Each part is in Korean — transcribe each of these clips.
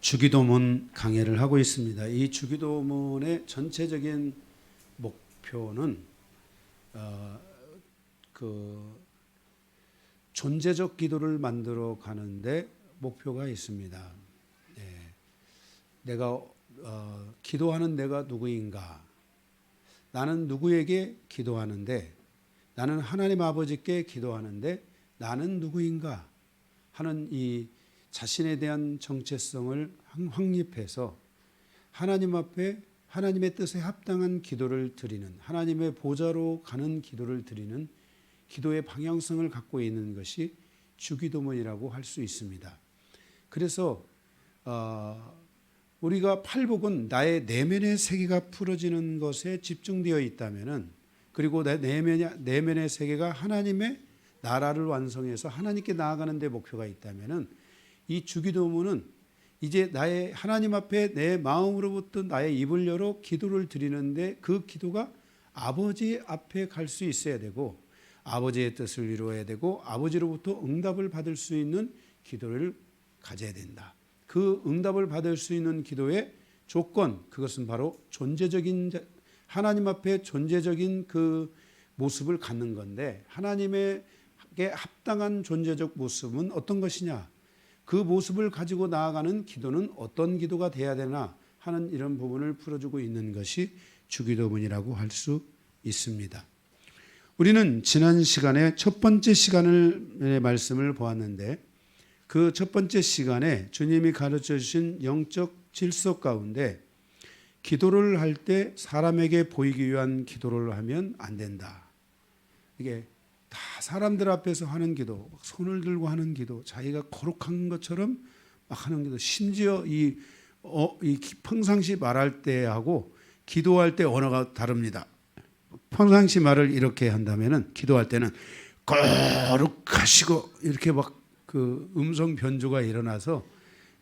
주기도문 강해를 하고 있습니다. 이 주기도문의 전체적인 목표는 존재적 기도를 만들어 가는데 목표가 있습니다. 내가 기도하는 내가 누구인가? 나는 누구에게 기도하는데, 나는 하나님 아버지께 기도하는데 나는 누구인가 하는 이 자신에 대한 정체성을 확립해서 하나님 앞에 하나님의 뜻에 합당한 기도를 드리는, 하나님의 보좌로 가는 기도를 드리는 기도의 방향성을 갖고 있는 것이 주기도문이라고 할 수 있습니다. 그래서 우리가 팔복은 나의 내면의 세계가 풀어지는 것에 집중되어 있다면은, 그리고 내 내면의 세계가 하나님의 나라를 완성해서 하나님께 나아가는 데 목표가 있다면은, 이 주기도문은 이제 나의 하나님 앞에 내 마음으로부터 나의 입을 열어 기도를 드리는데, 그 기도가 아버지 앞에 갈 수 있어야 되고, 아버지의 뜻을 이루어야 되고, 아버지로부터 응답을 받을 수 있는 기도를 가져야 된다. 그 응답을 받을 수 있는 기도의 조건, 그것은 바로 존재적인, 하나님 앞에 존재적인 그 모습을 갖는 건데, 하나님에게 합당한 존재적 모습은 어떤 것이냐, 그 모습을 가지고 나아가는 기도는 어떤 기도가 돼야 되나 하는 이런 부분을 풀어주고 있는 것이 주기도문이라고 할 수 있습니다. 우리는 지난 시간에 첫 번째 시간의 말씀을 보았는데, 그 첫 번째 시간에 주님이 가르쳐 주신 영적 질서 가운데, 기도를 할 때 사람에게 보이기 위한 기도를 하면 안 된다. 이게 다 사람들 앞에서 하는 기도, 손을 들고 하는 기도, 자기가 거룩한 것처럼 막 하는 기도, 심지어 이 평상시 말할 때하고 기도할 때 언어가 다릅니다. 평상시 말을 이렇게 한다면은, 기도할 때는 거룩하시고 이렇게 막 그 음성 변조가 일어나서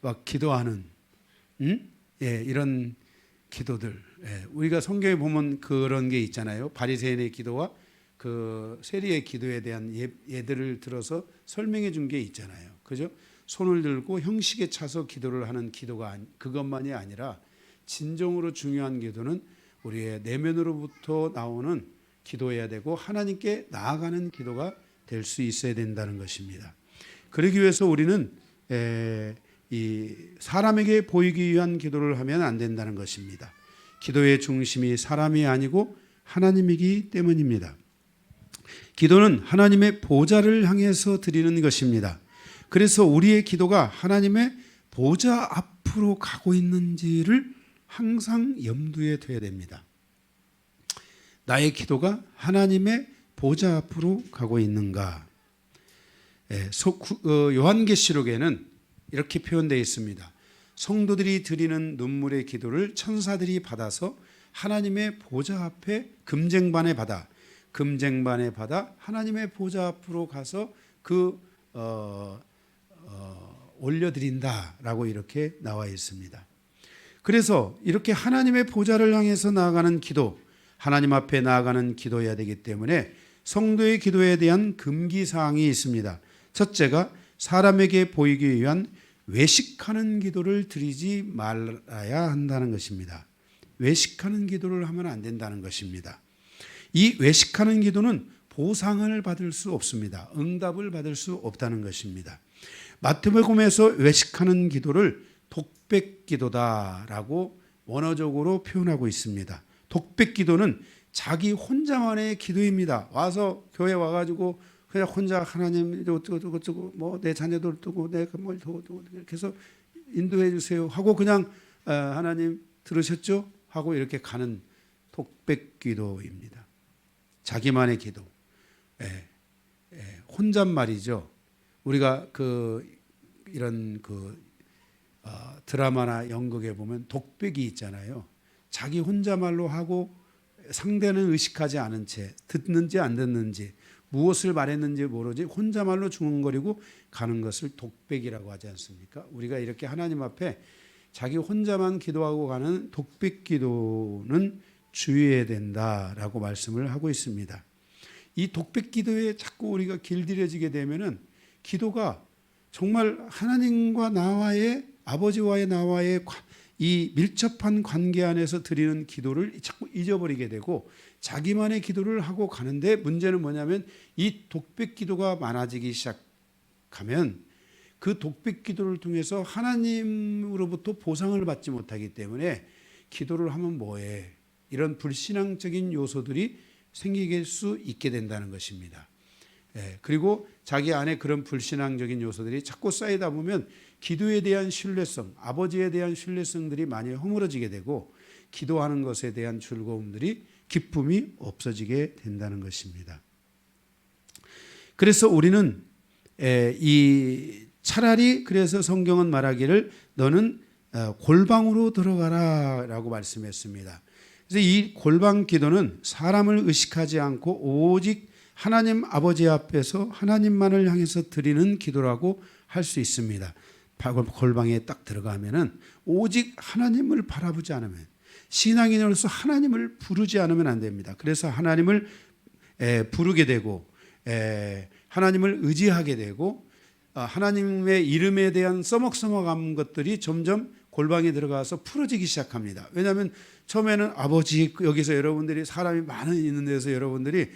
막 기도하는 이런 기도들. 우리가 성경에 보면 그런 게 있잖아요. 바리새인의 기도와 그 세리의 기도에 대한 예들을 들어서 설명해 준 게 있잖아요. 그죠? 손을 들고 형식에 차서 기도를 하는 기도가 그것만이 아니라, 진정으로 중요한 기도는 우리의 내면으로부터 나오는 기도해야 되고, 하나님께 나아가는 기도가 될 수 있어야 된다는 것입니다. 그러기 위해서 우리는 이 사람에게 보이기 위한 기도를 하면 안 된다는 것입니다. 기도의 중심이 사람이 아니고 하나님이기 때문입니다. 기도는 하나님의 보좌를 향해서 드리는 것입니다. 그래서 우리의 기도가 하나님의 보좌 앞으로 가고 있는지를 항상 염두에 둬야 됩니다. 나의 기도가 하나님의 보좌 앞으로 가고 있는가? 요한계시록에는 이렇게 표현되어 있습니다. 성도들이 드리는 눈물의 기도를 천사들이 받아서 하나님의 보좌 앞에 금쟁반에 받아 하나님의 보좌 앞으로 가서 올려드린다라고 이렇게 나와 있습니다. 그래서 이렇게 하나님의 보좌를 향해서 나아가는 기도, 하나님 앞에 나아가는 기도해야 되기 때문에 성도의 기도에 대한 금기사항이 있습니다. 첫째가 사람에게 보이기 위한 외식하는 기도를 드리지 말아야 한다는 것입니다. 외식하는 기도를 하면 안 된다는 것입니다. 이 외식하는 기도는 보상을 받을 수 없습니다. 응답을 받을 수 없다는 것입니다. 마태복음에서 외식하는 기도를 독백기도다라고 원어적으로 표현하고 있습니다. 독백기도는 자기 혼자만의 기도입니다. 와서 교회 와가지고 그냥 혼자 하나님 어쩌고 뭐 내 자녀들 두고 내가 뭘 두고 이렇게 해서 인도해 주세요 하고 그냥 하나님 들으셨죠? 하고 이렇게 가는 독백기도입니다. 자기만의 기도. 혼잣말이죠. 우리가 이런 드라마나 연극에 보면 독백이 있잖아요. 자기 혼자말로 하고 상대는 의식하지 않은 채 듣는지 안 듣는지, 무엇을 말했는지 모르지 혼자말로 중얼거리고 가는 것을 독백이라고 하지 않습니까? 우리가 이렇게 하나님 앞에 자기 혼자만 기도하고 가는 독백기도는 주의해야 된다라고 말씀을 하고 있습니다. 이 독백기도에 자꾸 우리가 길들여지게 되면은 기도가 정말 하나님과 나와의 아버지와의 나와의 이 밀접한 관계 안에서 드리는 기도를 자꾸 잊어버리게 되고 자기만의 기도를 하고 가는데, 문제는 뭐냐면 이 독백 기도가 많아지기 시작하면 그 독백 기도를 통해서 하나님으로부터 보상을 받지 못하기 때문에 기도를 하면 뭐해, 이런 불신앙적인 요소들이 생길 수 있게 된다는 것입니다. 그리고 자기 안에 그런 불신앙적인 요소들이 자꾸 쌓이다 보면 기도에 대한 신뢰성, 아버지에 대한 신뢰성들이 많이 허물어지게 되고 기도하는 것에 대한 즐거움들이, 기쁨이 없어지게 된다는 것입니다. 그래서 우리는 차라리 그래서 성경은 말하기를 너는 골방으로 들어가라 라고 말씀했습니다. 그래서 이 골방 기도는 사람을 의식하지 않고 오직 하나님 아버지 앞에서 하나님만을 향해서 드리는 기도라고 할 수 있습니다. 골방에 딱 들어가면은 오직 하나님을 바라보지 않으면, 신앙인으로서 하나님을 부르지 않으면 안 됩니다. 그래서 하나님을 부르게 되고 하나님을 의지하게 되고 하나님의 이름에 대한 써먹써먹한 것들이 점점 골방에 들어가서 풀어지기 시작합니다. 왜냐하면 처음에는 아버지, 여기서 여러분들이 사람이 많은 있는 데서 여러분들이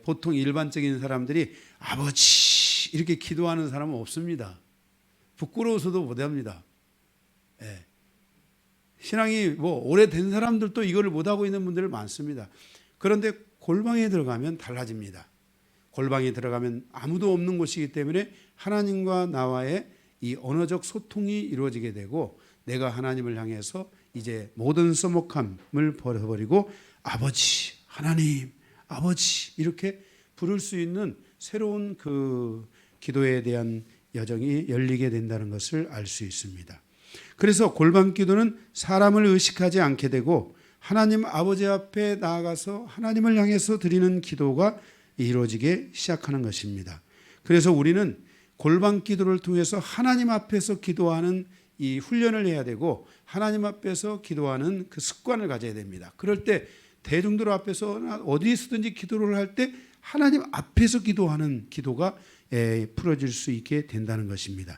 보통 일반적인 사람들이 아버지 이렇게 기도하는 사람은 없습니다. 부끄러워서도 못합니다. 신앙이 오래된 사람들도 이거를 못하고 있는 분들 많습니다. 그런데 골방에 들어가면 달라집니다. 골방에 들어가면 아무도 없는 곳이기 때문에 하나님과 나와의 이 언어적 소통이 이루어지게 되고 내가 하나님을 향해서 이제 모든 써먹함을 버려버리고 아버지, 하나님, 아버지 이렇게 부를 수 있는 새로운 그 기도에 대한 여정이 열리게 된다는 것을 알 수 있습니다. 그래서 골방 기도는 사람을 의식하지 않게 되고 하나님 아버지 앞에 나아가서 하나님을 향해서 드리는 기도가 이루어지게 시작하는 것입니다. 그래서 우리는 골방 기도를 통해서 하나님 앞에서 기도하는 이 훈련을 해야 되고 하나님 앞에서 기도하는 그 습관을 가져야 됩니다. 그럴 때 대중들 앞에서 어디서든지 기도를 할 때 하나님 앞에서 기도하는 기도가 풀어질 수 있게 된다는 것입니다.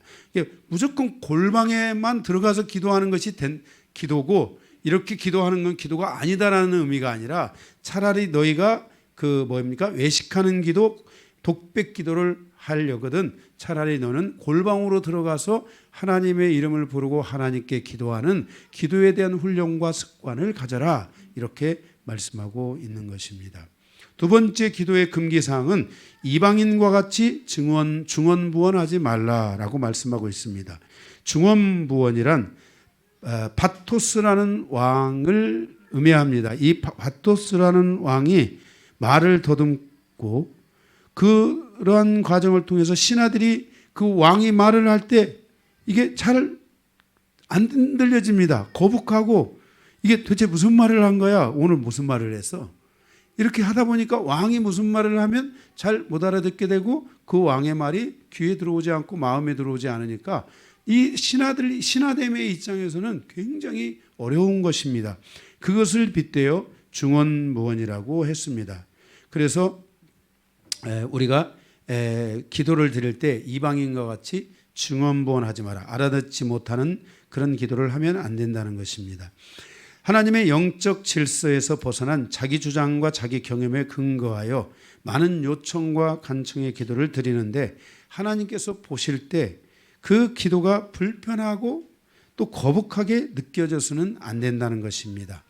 무조건 골방에만 들어가서 기도하는 것이 기도고 이렇게 기도하는 건 기도가 아니다라는 의미가 아니라 차라리 너희가 외식하는 기도, 독백 기도를 하려거든 차라리 너는 골방으로 들어가서 하나님의 이름을 부르고 하나님께 기도하는 기도에 대한 훈련과 습관을 가져라, 이렇게 말씀하고 있는 것입니다. 두 번째 기도의 금기사항은 이방인과 같이 중언부언하지 말라라고 말씀하고 있습니다. 중언부언이란 바토스라는 왕을 의미합니다. 이 바토스라는 왕이 말을 더듬고 그러한 과정을 통해서 신하들이 그 왕이 말을 할 때 이게 잘 안 들려집니다. 거북하고 이게 도대체 무슨 말을 한 거야? 오늘 무슨 말을 했어? 이렇게 하다 보니까 왕이 무슨 말을 하면 잘 못 알아듣게 되고 그 왕의 말이 귀에 들어오지 않고 마음에 들어오지 않으니까 이 신하됨의 입장에서는 굉장히 어려운 것입니다. 그것을 빗대어 중언부언이라고 했습니다. 그래서 우리가 기도를 드릴 때 이방인과 같이 중언부언하지 마라, 알아듣지 못하는 그런 기도를 하면 안 된다는 것입니다. 하나님의 영적 질서에서 벗어난 자기 주장과 자기 경험에 근거하여 많은 요청과 간청의 기도를 드리는데 하나님께서 보실 때 그 기도가 불편하고 또 거북하게 느껴져서는 안 된다는 것입니다.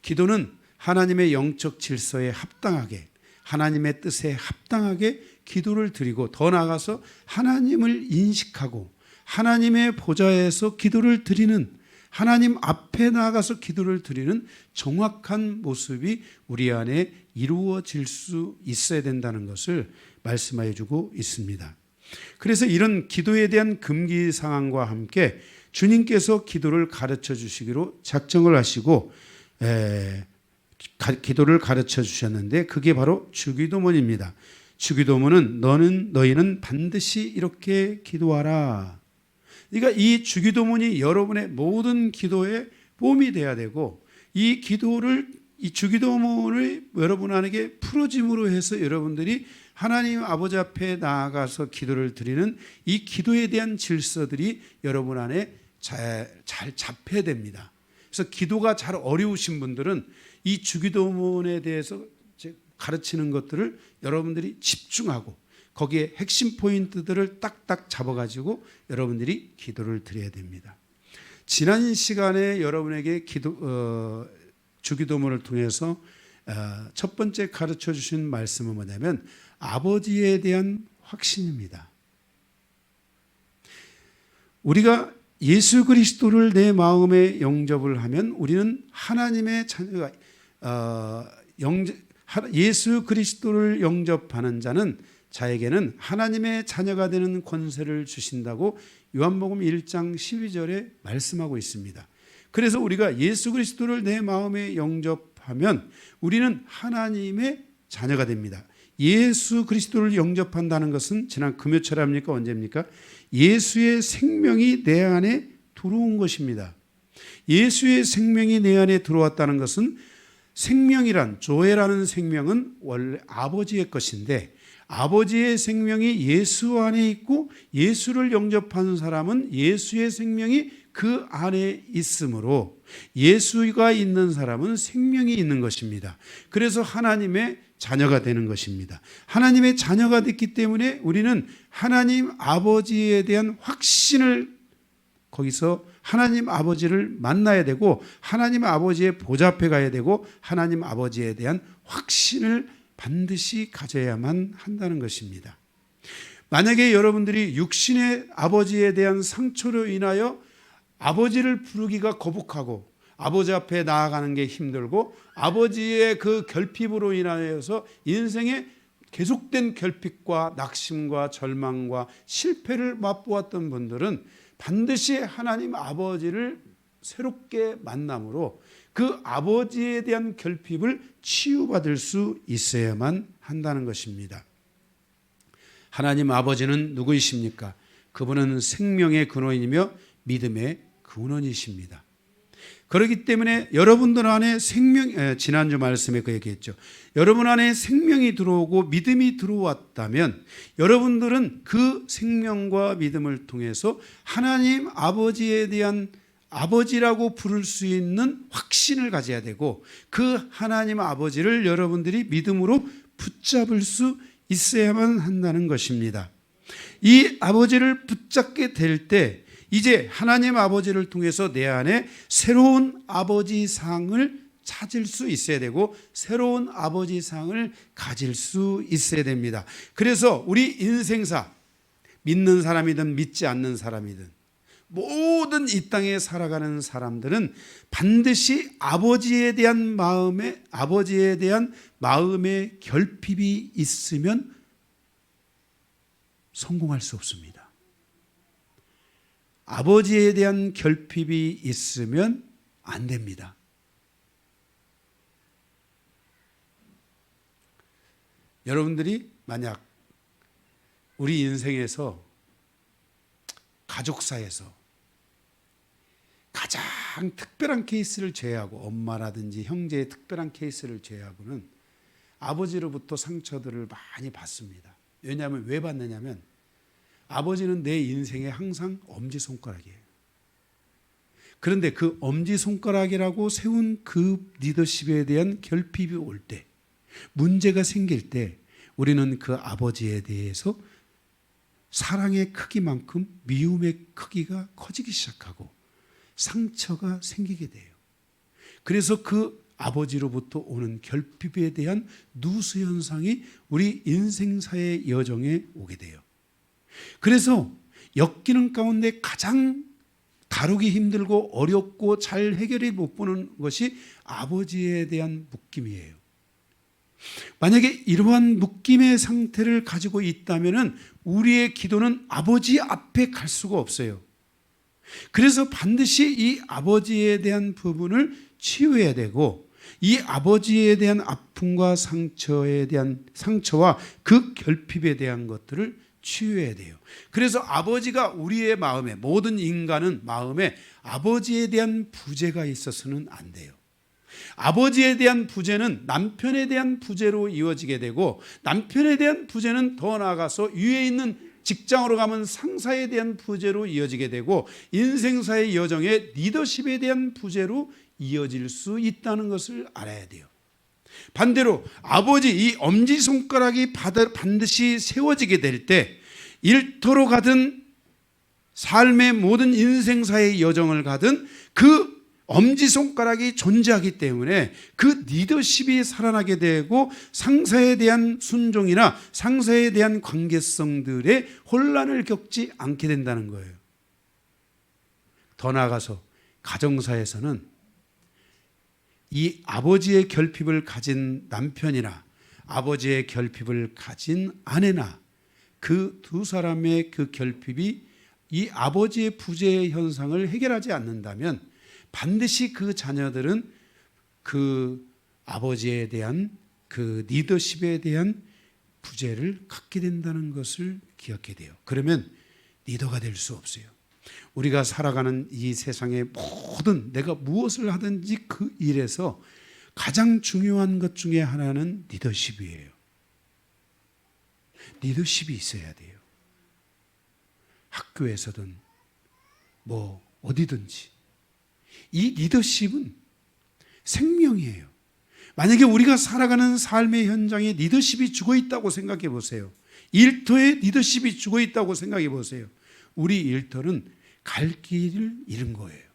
기도는 하나님의 영적 질서에 합당하게, 하나님의 뜻에 합당하게 기도를 드리고 더 나아가서 하나님을 인식하고 하나님의 보좌에서 기도를 드리는, 하나님 앞에 나아가서 기도를 드리는 정확한 모습이 우리 안에 이루어질 수 있어야 된다는 것을 말씀해 주고 있습니다. 그래서 이런 기도에 대한 금기 사항과 함께 주님께서 기도를 가르쳐 주시기로 작정을 하시고 기도를 가르쳐 주셨는데 그게 바로 주기도문입니다. 주기도문은 너희는 반드시 이렇게 기도하라. 그러니까 이 주기도문이 여러분의 모든 기도에 봄이 돼야 되고 이 주기도문을 여러분에게 풀어짐으로 해서 여러분들이 하나님 아버지 앞에 나아가서 기도를 드리는 이 기도에 대한 질서들이 여러분 안에 잘 잡혀야 됩니다. 그래서 기도가 잘 어려우신 분들은 이 주기도문에 대해서 가르치는 것들을 여러분들이 집중하고 거기에 핵심 포인트들을 딱딱 잡아가지고 여러분들이 기도를 드려야 됩니다. 지난 시간에 여러분에게 주기도문을 통해서 첫 번째 가르쳐 주신 말씀은 뭐냐면 아버지에 대한 확신입니다. 우리가 예수 그리스도를 내 마음에 영접을 하면 우리는 하나님의 자녀가 예수 그리스도를 영접하는 자는 자에게는 하나님의 자녀가 되는 권세를 주신다고 요한복음 1장 12절에 말씀하고 있습니다. 그래서 우리가 예수 그리스도를 내 마음에 영접하면 우리는 하나님의 자녀가 됩니다. 예수 그리스도를 영접한다는 것은 지난 금요철입니까? 언제입니까? 예수의 생명이 내 안에 들어온 것입니다. 예수의 생명이 내 안에 들어왔다는 것은 생명이란 조회라는 생명은 원래 아버지의 것인데 아버지의 생명이 예수 안에 있고 예수를 영접한 사람은 예수의 생명이 그 안에 있으므로 예수가 있는 사람은 생명이 있는 것입니다. 그래서 하나님의 자녀가 되는 것입니다. 하나님의 자녀가 됐기 때문에 우리는 하나님 아버지에 대한 확신을 거기서 하나님 아버지를 만나야 되고 하나님 아버지의 보좌 앞에 가야 되고 하나님 아버지에 대한 확신을 반드시 가져야만 한다는 것입니다. 만약에 여러분들이 육신의 아버지에 대한 상처로 인하여 아버지를 부르기가 거북하고 아버지 앞에 나아가는 게 힘들고 아버지의 그 결핍으로 인하여서 인생의 계속된 결핍과 낙심과 절망과 실패를 맛보았던 분들은 반드시 하나님 아버지를 새롭게 만남으로 그 아버지에 대한 결핍을 치유받을 수 있어야만 한다는 것입니다. 하나님 아버지는 누구이십니까? 그분은 생명의 근원이며 믿음의 근원이십니다. 그렇기 때문에 여러분들 안에 지난주 말씀에 그 얘기했죠. 여러분 안에 생명이 들어오고 믿음이 들어왔다면 여러분들은 그 생명과 믿음을 통해서 하나님 아버지에 대한 아버지라고 부를 수 있는 확신을 가져야 되고 그 하나님 아버지를 여러분들이 믿음으로 붙잡을 수 있어야만 한다는 것입니다. 이 아버지를 붙잡게 될 때 이제 하나님 아버지를 통해서 내 안에 새로운 아버지상을 찾을 수 있어야 되고 새로운 아버지상을 가질 수 있어야 됩니다. 그래서 우리 인생사 믿는 사람이든 믿지 않는 사람이든 모든 이 땅에 살아가는 사람들은 반드시 아버지에 대한 마음의 결핍이 있으면 성공할 수 없습니다. 아버지에 대한 결핍이 있으면 안 됩니다. 여러분들이 만약 우리 인생에서 가족사에서 가장 특별한 케이스를 제외하고 엄마라든지 형제의 특별한 케이스를 제외하고는 아버지로부터 상처들을 많이 받습니다. 왜냐하면 왜 받느냐면 아버지는 내 인생에 항상 엄지손가락이에요. 그런데 그 엄지손가락이라고 세운 그 리더십에 대한 결핍이 올 때, 문제가 생길 때 우리는 그 아버지에 대해서 사랑의 크기만큼 미움의 크기가 커지기 시작하고 상처가 생기게 돼요. 그래서 그 아버지로부터 오는 결핍에 대한 누수 현상이 우리 인생사의 여정에 오게 돼요. 그래서 엮이는 가운데 가장 다루기 힘들고 어렵고 잘 해결이 못 보는 것이 아버지에 대한 묶임이에요. 만약에 이러한 묶임의 상태를 가지고 있다면 우리의 기도는 아버지 앞에 갈 수가 없어요. 그래서 반드시 이 아버지에 대한 부분을 치유해야 되고 이 아버지에 대한 아픔과 상처와 그 결핍에 대한 것들을 치유해야 돼요. 그래서 아버지가 우리의 마음에 모든 인간은 마음에 아버지에 대한 부재가 있어서는 안 돼요. 아버지에 대한 부재는 남편에 대한 부재로 이어지게 되고 남편에 대한 부재는 더 나아가서 위에 있는 직장으로 가면 상사에 대한 부재로 이어지게 되고 인생사의 여정에 리더십에 대한 부재로 이어질 수 있다는 것을 알아야 돼요. 반대로 아버지 이 엄지손가락이 반드시 세워지게 될 때 일터로 가든 삶의 모든 인생사의 여정을 가든 그 엄지손가락이 존재하기 때문에 그 리더십이 살아나게 되고 상사에 대한 순종이나 상사에 대한 관계성들의 혼란을 겪지 않게 된다는 거예요. 더 나아가서 가정사에서는 이 아버지의 결핍을 가진 남편이나 아버지의 결핍을 가진 아내나 그 두 사람의 그 결핍이 이 아버지의 부재 현상을 해결하지 않는다면 반드시 그 자녀들은 그 아버지에 대한 그 리더십에 대한 부재를 갖게 된다는 것을 기억해야 돼요. 그러면 리더가 될 수 없어요. 우리가 살아가는 이 세상의 모든 내가 무엇을 하든지 그 일에서 가장 중요한 것 중에 하나는 리더십이에요. 리더십이 있어야 돼요. 학교에서든 뭐 어디든지 이 리더십은 생명이에요. 만약에 우리가 살아가는 삶의 현장에 리더십이 죽어 있다고 생각해 보세요. 일터에 리더십이 죽어 있다고 생각해 보세요. 우리 일터는 갈 길을 잃은 거예요.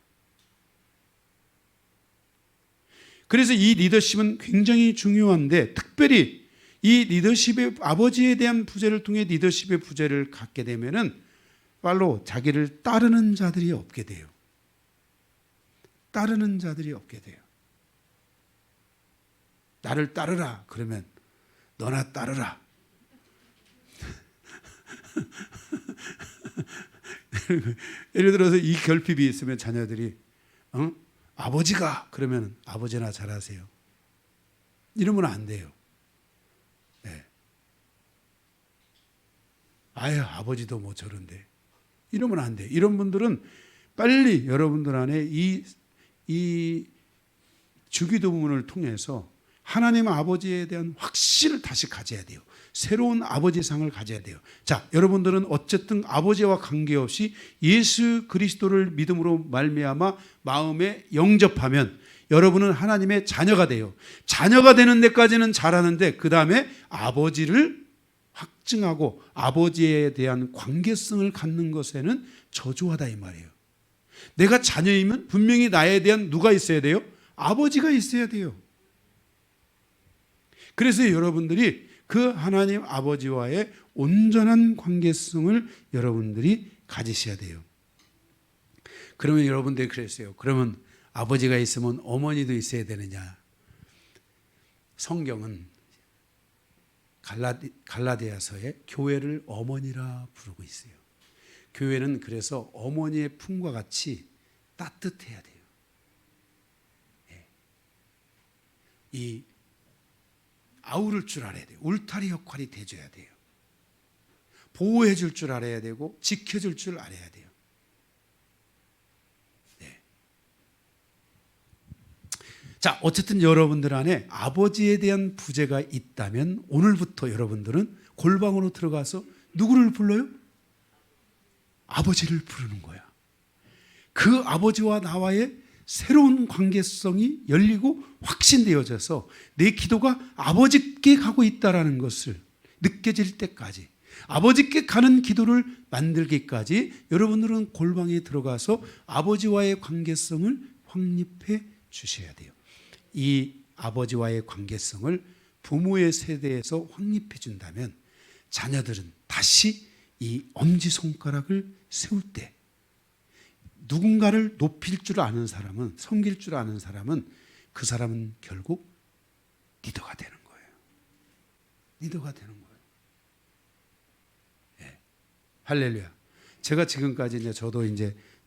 그래서 이 리더십은 굉장히 중요한데 특별히 이 리더십의 아버지에 대한 부재를 통해 리더십의 부재를 갖게 되면은 빨로 자기를 따르는 자들이 없게 돼요. 따르는 자들이 없게 돼요. 나를 따르라 그러면 너나 따르라. 예를 들어서 이 결핍이 있으면 자녀들이 아버지가 그러면 아버지나 잘하세요. 이러면 안 돼요. 네. 아유 아버지도 뭐 저런데 이러면 안 돼요. 이런 분들은 빨리 여러분들 안에 이 주기도문을 통해서 하나님 아버지에 대한 확신을 다시 가져야 돼요. 새로운 아버지상을 가져야 돼요. 자, 여러분들은 어쨌든 아버지와 관계없이 예수 그리스도를 믿음으로 말미암아 마음에 영접하면 여러분은 하나님의 자녀가 돼요. 자녀가 되는 데까지는 잘하는데 그 다음에 아버지를 확증하고 아버지에 대한 관계성을 갖는 것에는 저조하다 이 말이에요. 내가 자녀이면 분명히 나에 대한 누가 있어야 돼요? 아버지가 있어야 돼요. 그래서 여러분들이 그 하나님 아버지와의 온전한 관계성을 여러분들이 가지셔야 돼요. 그러면 여러분들이 그랬어요. 그러면 아버지가 있으면 어머니도 있어야 되느냐? 성경은 갈라디아서에 교회를 어머니라 부르고 있어요. 교회는 그래서 어머니의 품과 같이 따뜻해야 돼요. 이 아우를 줄 알아야 돼요. 울타리 역할이 돼줘야 돼요. 보호해 줄 줄 알아야 되고 지켜줄 줄 알아야 돼요. 네. 자, 어쨌든 여러분들 안에 아버지에 대한 부재가 있다면 오늘부터 여러분들은 골방으로 들어가서 누구를 불러요? 아버지를 부르는 거야. 그 아버지와 나와의 새로운 관계성이 열리고 확신되어져서 내 기도가 아버지께 가고 있다는 것을 느껴질 때까지 아버지께 가는 기도를 만들기까지 여러분들은 골방에 들어가서 아버지와의 관계성을 확립해 주셔야 돼요. 이 아버지와의 관계성을 부모의 세대에서 확립해 준다면 자녀들은 다시 이 엄지손가락을 세울 때 누군가를 높일 줄 아는 사람은, 섬길 줄 아는 사람은 그 사람은 결국 리더가 되는 거예요. 리더가 되는 거예요. 예. 할렐루야. 제가 지금까지 저도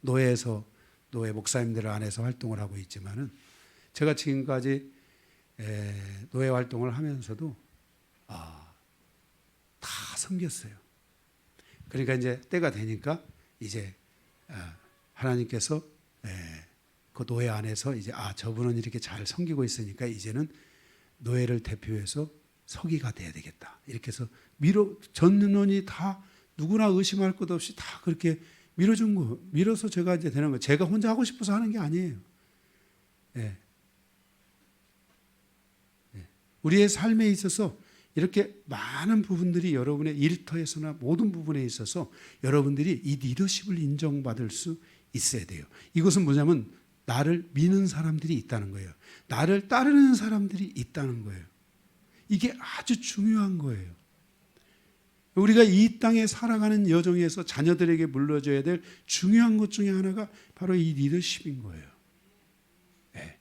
노예에서 노예 목사님들 안에서 활동을 하고 있지만은 제가 지금까지 노예 활동을 하면서도 다 섬겼어요. 그러니까 이제 때가 되니까 이제 하나님께서 그 노예 안에서 이제 저분은 이렇게 잘 섬기고 있으니까 이제는 노예를 대표해서 서기가 돼야 되겠다. 이렇게 해서 전원이 다 누구나 의심할 것 없이 다 그렇게 밀어준 거, 밀어서 제가 이제 되는 거. 제가 혼자 하고 싶어서 하는 게 아니에요. 예. 예. 우리의 삶에 있어서 이렇게 많은 부분들이 여러분의 일터에서나 모든 부분에 있어서 여러분들이 이 리더십을 인정받을 수 있어야 돼요. 이것은 뭐냐면 나를 미는 사람들이 있다는 거예요. 나를 따르는 사람들이 있다는 거예요. 이게 아주 중요한 거예요. 우리가 이 땅에 살아가는 여정에서 자녀들에게 물려줘야 될 중요한 것 중에 하나가 바로 이 리더십인 거예요. 네.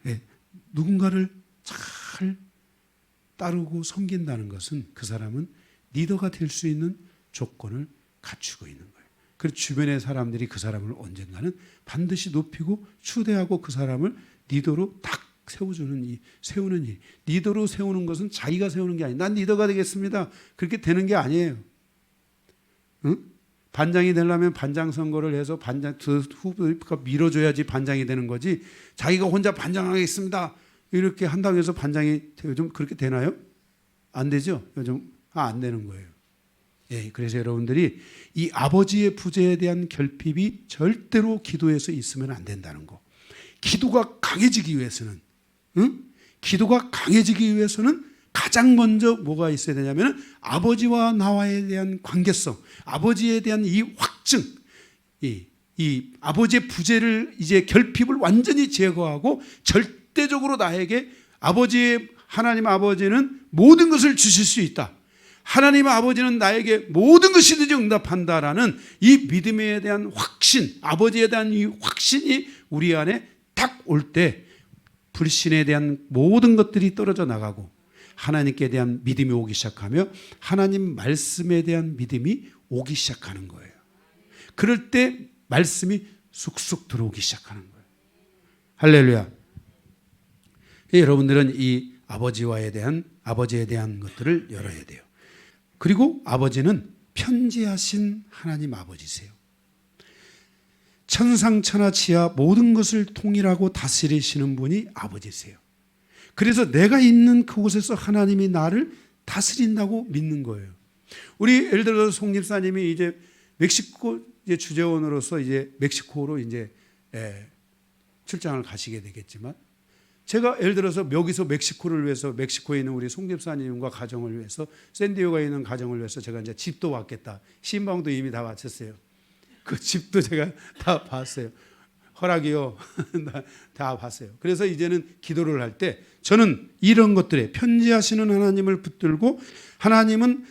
네. 누군가를 잘 따르고 섬긴다는 것은 그 사람은 리더가 될 수 있는 조건을 갖추고 있는 거예요. 그래서 주변의 사람들이 그 사람을 언젠가는 반드시 높이고 추대하고 그 사람을 리더로 딱 세우는 일. 리더로 세우는 것은 자기가 세우는 게 아니에요. 난 리더가 되겠습니다. 그렇게 되는 게 아니에요. 응? 반장이 되려면 반장 선거를 해서 후보가 밀어줘야지 반장이 되는 거지. 자기가 혼자 반장하겠습니다. 이렇게 한다고 해서 반장이 요즘 그렇게 되나요? 안 되죠. 요즘 안 되는 거예요. 예, 그래서 여러분들이 이 아버지의 부재에 대한 결핍이 절대로 기도에서 있으면 안 된다는 거. 기도가 강해지기 위해서는, 기도가 강해지기 위해서는 가장 먼저 뭐가 있어야 되냐면 아버지와 나와에 대한 관계성, 아버지에 대한 이 확증, 이 아버지의 부재를 이제 결핍을 완전히 제거하고 절대적으로 나에게 하나님 아버지는 모든 것을 주실 수 있다. 하나님 아버지는 나에게 모든 것이든지 응답한다라는 이 믿음에 대한 확신, 아버지에 대한 이 확신이 우리 안에 딱 올 때 불신에 대한 모든 것들이 떨어져 나가고 하나님께 대한 믿음이 오기 시작하며 하나님 말씀에 대한 믿음이 오기 시작하는 거예요. 그럴 때 말씀이 쑥쑥 들어오기 시작하는 거예요. 할렐루야. 여러분들은 이 아버지에 대한 것들을 열어야 돼요. 그리고 아버지는 편지하신 하나님 아버지세요. 천상천하 지하 모든 것을 통일하고 다스리시는 분이 아버지세요. 그래서 내가 있는 그곳에서 하나님이 나를 다스린다고 믿는 거예요. 우리 예를 들어서 송 집사님이 이제 멕시코 주재원으로서 이제 멕시코로 이제 출장을 가시게 되겠지만 제가 예를 들어서 여기서 멕시코를 위해서 멕시코에 있는 우리 송 집사님과 가정을 위해서 샌디에고에 있는 가정을 위해서 제가 이제 집도 왔겠다. 신방도 이미 다 마쳤어요. 그 집도 제가 다 봤어요. 허락이요. 다 봤어요. 그래서 이제는 기도를 할 때 저는 이런 것들에 편지하시는 하나님을 붙들고 하나님은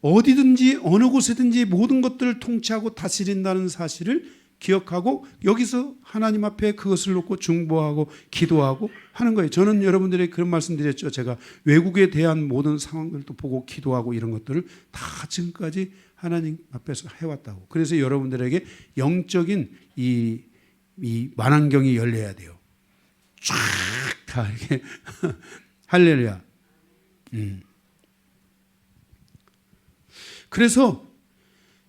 어디든지 어느 곳에든지 모든 것들을 통치하고 다스린다는 사실을 기억하고 여기서 하나님 앞에 그것을 놓고 중보하고 기도하고 하는 거예요. 저는 여러분들에게 그런 말씀 드렸죠. 제가 외국에 대한 모든 상황들도 보고 기도하고 이런 것들을 다 지금까지 하나님 앞에서 해왔다고. 그래서 여러분들에게 영적인 이 만안경이 열려야 돼요. 쫙 다 이렇게 할렐루야. 그래서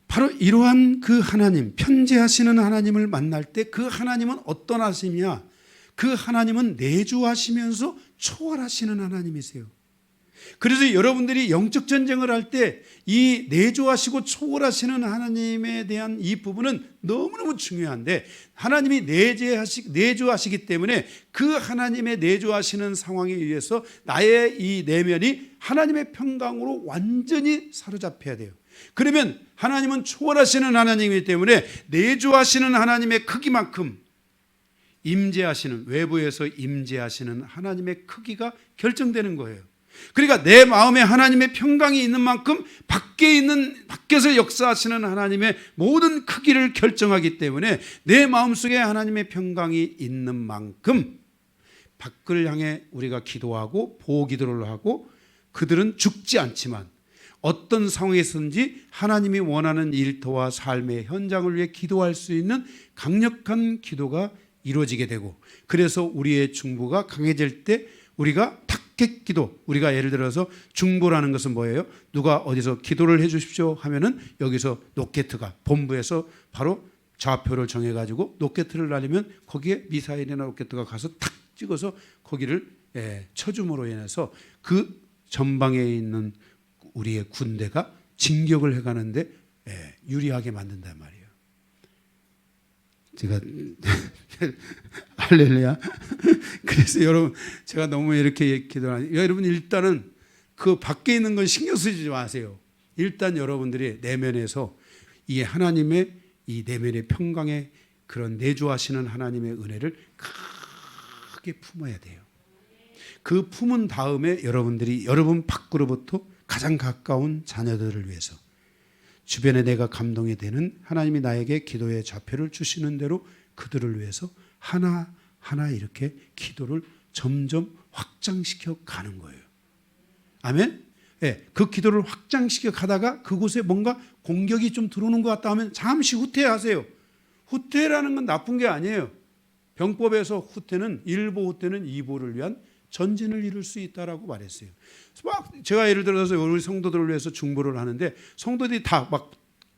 바로 이러한 그 하나님, 편지하시는 하나님을 만날 때 그 하나님은 어떤 하심이냐? 그 하나님은 내주하시면서 초월하시는 하나님이세요. 그래서 여러분들이 영적 전쟁을 할 때 이 내주하시고 초월하시는 하나님에 대한 이 부분은 너무너무 중요한데 하나님이 내주하시기 때문에 그 하나님의 내주하시는 상황에 의해서 나의 이 내면이 하나님의 평강으로 완전히 사로잡혀야 돼요. 그러면 하나님은 초월하시는 하나님이기 때문에 내주하시는 하나님의 크기만큼 외부에서 임재하시는 하나님의 크기가 결정되는 거예요. 그러니까 내 마음에 하나님의 평강이 있는 만큼 밖에서 역사하시는 하나님의 모든 크기를 결정하기 때문에 내 마음속에 하나님의 평강이 있는 만큼 밖을 향해 우리가 기도하고 보호 기도를 하고 그들은 죽지 않지만 어떤 상황에서든지 하나님이 원하는 일터와 삶의 현장을 위해 기도할 수 있는 강력한 기도가 이루어지게 되고 그래서 우리의 중보가 강해질 때 우리가 타겟기도, 우리가 예를 들어서 중보라는 것은 뭐예요? 누가 어디서 기도를 해 주십시오 하면은 여기서 로켓가 본부에서 바로 좌표를 정해가지고 로켓을 날리면 거기에 미사일이나 로켓가 가서 탁 찍어서 거기를 쳐줌으로 인해서 그 전방에 있는 우리의 군대가 진격을 해가는데 유리하게 만든단 말이에요. 제가 할렐루야. 그래서 여러분, 제가 너무 이렇게 기도하는, 여러분 일단은 그 밖에 있는 건 신경 쓰지 마세요. 일단 여러분들이 내면에서 이 하나님의 이 내면의 평강의 그런 내주하시는 하나님의 은혜를 크게 품어야 돼요. 그 품은 다음에 여러분들이 여러분 밖으로부터 가장 가까운 자녀들을 위해서, 주변에 내가 감동이 되는 하나님이 나에게 기도의 좌표를 주시는 대로 그들을 위해서 하나하나 이렇게 기도를 점점 확장시켜 가는 거예요. 아멘? 그 기도를 확장시켜 가다가 그곳에 뭔가 공격이 좀 들어오는 것 같다 하면 잠시 후퇴하세요. 후퇴라는 건 나쁜 게 아니에요. 병법에서 후퇴는 1보 후퇴는 2보를 위한 전진을 이룰 수 있다라고 말했어요. 막 제가 예를 들어서 우리 성도들을 위해서 중보를 하는데 성도들이 다 막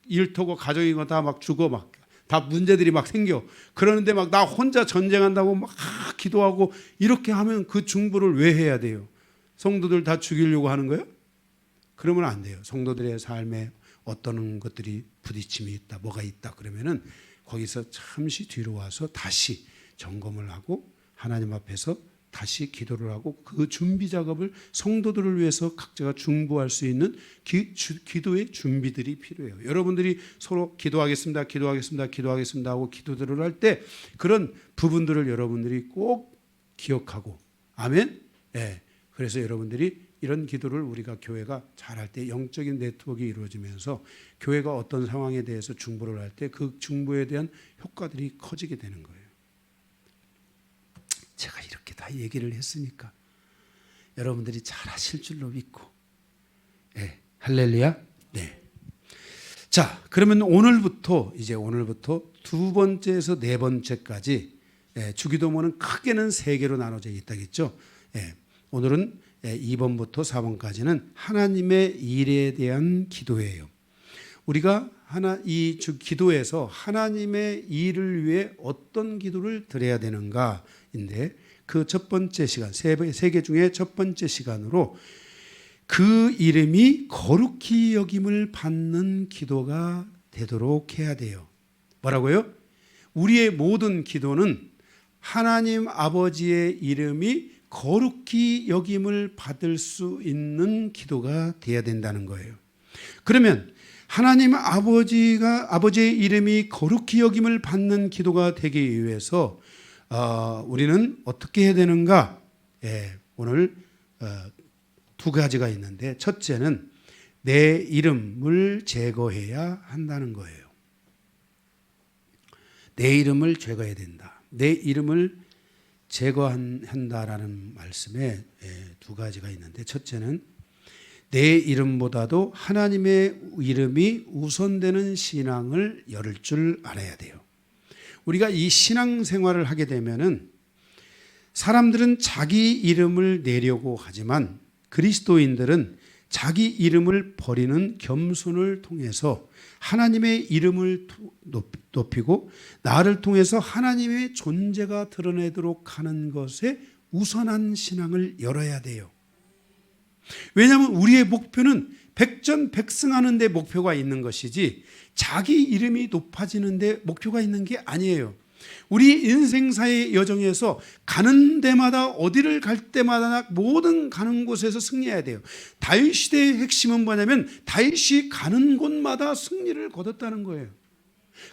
일터고 가정이고 다 막 죽어 막 다 문제들이 막 생겨. 그러는데 막 나 혼자 전쟁한다고 막 기도하고 이렇게 하면 그 중보를 왜 해야 돼요? 성도들 다 죽이려고 하는 거예요? 그러면 안 돼요. 성도들의 삶에 어떤 것들이 부딪힘이 있다, 뭐가 있다 그러면은 거기서 잠시 뒤로 와서 다시 점검을 하고 하나님 앞에서 다시 기도를 하고 그 준비 작업을 성도들을 위해서 각자가 중보할 수 있는 기도의 준비들이 필요해요. 여러분들이 서로 기도하겠습니다, 기도하겠습니다, 기도하겠습니다 하고 기도들을 할 때 그런 부분들을 여러분들이 꼭 기억하고, 아멘? 그래서 여러분들이 이런 기도를 우리가 교회가 잘할 때 영적인 네트워크가 이루어지면서 교회가 어떤 상황에 대해서 중보를 할 때 그 중보에 대한 효과들이 커지게 되는 거예요. 제가 이렇게 다 얘기를 했으니까 여러분들이 잘 하실 줄로 믿고, 할렐루야. 네. 자, 그러면 오늘부터 두 번째에서 네 번째까지 주기도문은 크게는 세 개로 나눠져 있다겠죠. 오늘은 2번부터 4번까지는 하나님의 일에 대한 기도예요. 우리가 이 기도에서 하나님의 일을 위해 어떤 기도를 드려야 되는가인데, 그 첫 번째 시간, 세 개 중에 첫 번째 시간으로 그 이름이 거룩히 여김을 받는 기도가 되도록 해야 돼요. 뭐라고요? 우리의 모든 기도는 하나님 아버지의 이름이 거룩히 여김을 받을 수 있는 기도가 되어야 된다는 거예요. 그러면 하나님 아버지의 이름이 거룩히 여김을 받는 기도가 되기 위해서 우리는 어떻게 해야 되는가? 오늘 두 가지가 있는데, 첫째는 내 이름을 제거해야 한다는 거예요. 내 이름을 제거해야 된다. 내 이름을 제거한다라는 말씀에 두 가지가 있는데, 첫째는 내 이름보다도 하나님의 이름이 우선되는 신앙을 열을 줄 알아야 돼요. 우리가 이 신앙생활을 하게 되면은 사람들은 자기 이름을 내려고 하지만 그리스도인들은 자기 이름을 버리는 겸손을 통해서 하나님의 이름을 높이고 나를 통해서 하나님의 존재가 드러내도록 하는 것에 우선한 신앙을 열어야 돼요. 왜냐하면 우리의 목표는 백전백승하는 데 목표가 있는 것이지 자기 이름이 높아지는 데 목표가 있는 게 아니에요. 우리 인생사의 여정에서 가는 데마다, 어디를 갈 때마다 모든 가는 곳에서 승리해야 돼요. 다윗 시대의 핵심은 뭐냐면 다윗이 가는 곳마다 승리를 거뒀다는 거예요.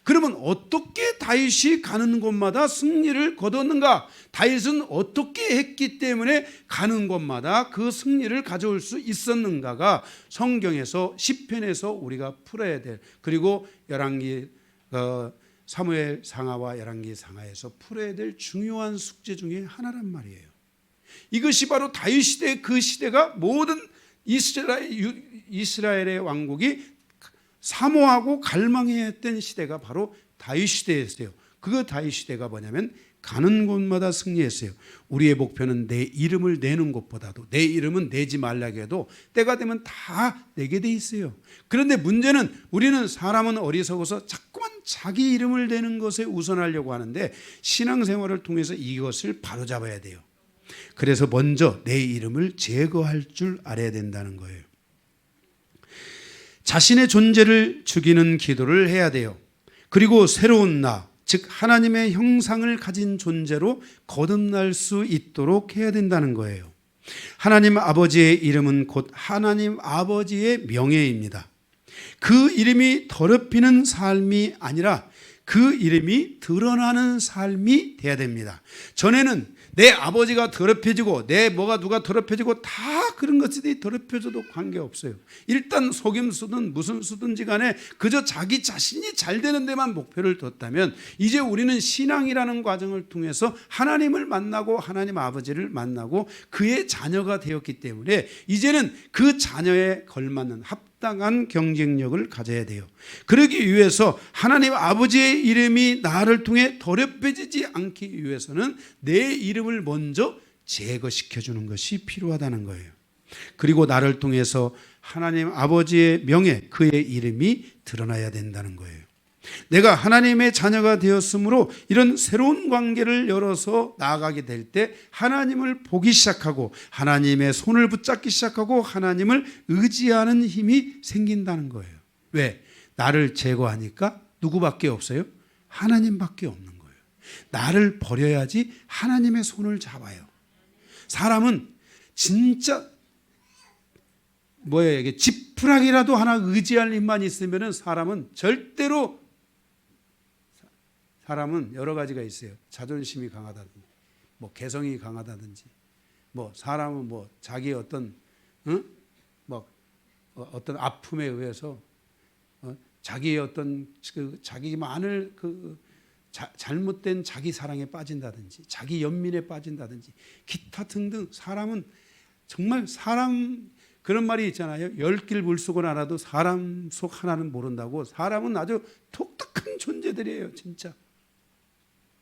그러면 어떻게 다윗이 가는 곳마다 승리를 거뒀는가? 다윗은 어떻게 했기 때문에 가는 곳마다 그 승리를 가져올 수 있었는가가 성경에서, 시편에서 우리가 풀어야 될, 그리고 열왕기 사무엘 상하와 열왕기 상하에서 풀어야 될 중요한 숙제 중에 하나란 말이에요. 이것이 바로 다윗 시대, 그 시대가 모든 이스라엘의 왕국이 사모하고 갈망해야 했던 시대가 바로 다윗 시대였어요. 그 다윗 시대가 뭐냐면 가는 곳마다 승리했어요. 우리의 목표는 내 이름을 내는 것보다도, 내 이름은 내지 말라고 해도 때가 되면 다 내게 돼 있어요. 그런데 문제는 우리는 사람은 어리석어서 자꾸만 자기 이름을 내는 것에 우선하려고 하는데 신앙생활을 통해서 이것을 바로잡아야 돼요. 그래서 먼저 내 이름을 제거할 줄 알아야 된다는 거예요. 자신의 존재를 죽이는 기도를 해야 돼요. 그리고 새로운 나, 즉 하나님의 형상을 가진 존재로 거듭날 수 있도록 해야 된다는 거예요. 하나님 아버지의 이름은 곧 하나님 아버지의 명예입니다. 그 이름이 더럽히는 삶이 아니라 그 이름이 드러나는 삶이 돼야 됩니다. 전에는 내 아버지가 더럽혀지고 내 뭐가 누가 더럽혀지고 다 그런 것들이 더럽혀져도 관계없어요. 일단 속임수든 무슨 수든지 간에 그저 자기 자신이 잘 되는 데만 목표를 뒀다면 이제 우리는 신앙이라는 과정을 통해서 하나님을 만나고 하나님 아버지를 만나고 그의 자녀가 되었기 때문에 이제는 그 자녀에 걸맞는 합당한 경쟁력을 가져야 돼요. 그러기 위해서 하나님 아버지의 이름이 나를 통해 더럽혀지지 않기 위해서는 내 이름을 먼저 제거시켜 주는 것이 필요하다는 거예요. 그리고 나를 통해서 하나님 아버지의 명예, 그의 이름이 드러나야 된다는 거예요. 내가 하나님의 자녀가 되었으므로 이런 새로운 관계를 열어서 나아가게 될 때 하나님을 보기 시작하고 하나님의 손을 붙잡기 시작하고 하나님을 의지하는 힘이 생긴다는 거예요. 왜? 나를 제거하니까 누구밖에 없어요? 하나님밖에 없는 거예요. 나를 버려야지 하나님의 손을 잡아요. 사람은 진짜 이게 지푸라기라도 하나 의지할 힘만 있으면 사람은 절대로 사람은 여러 가지가 있어요. 자존심이 강하다든지, 개성이 강하다든지, 사람은 자기의 어떤 어떤 아픔에 의해서 자기의 어떤 자기 많은 잘못된 자기 사랑에 빠진다든지, 자기 연민에 빠진다든지, 기타 등등. 사람은 정말 그런 말이 있잖아요. 10길 물속은 알아도 사람 속 하나는 모른다고. 사람은 아주 독특한 존재들이에요, 진짜.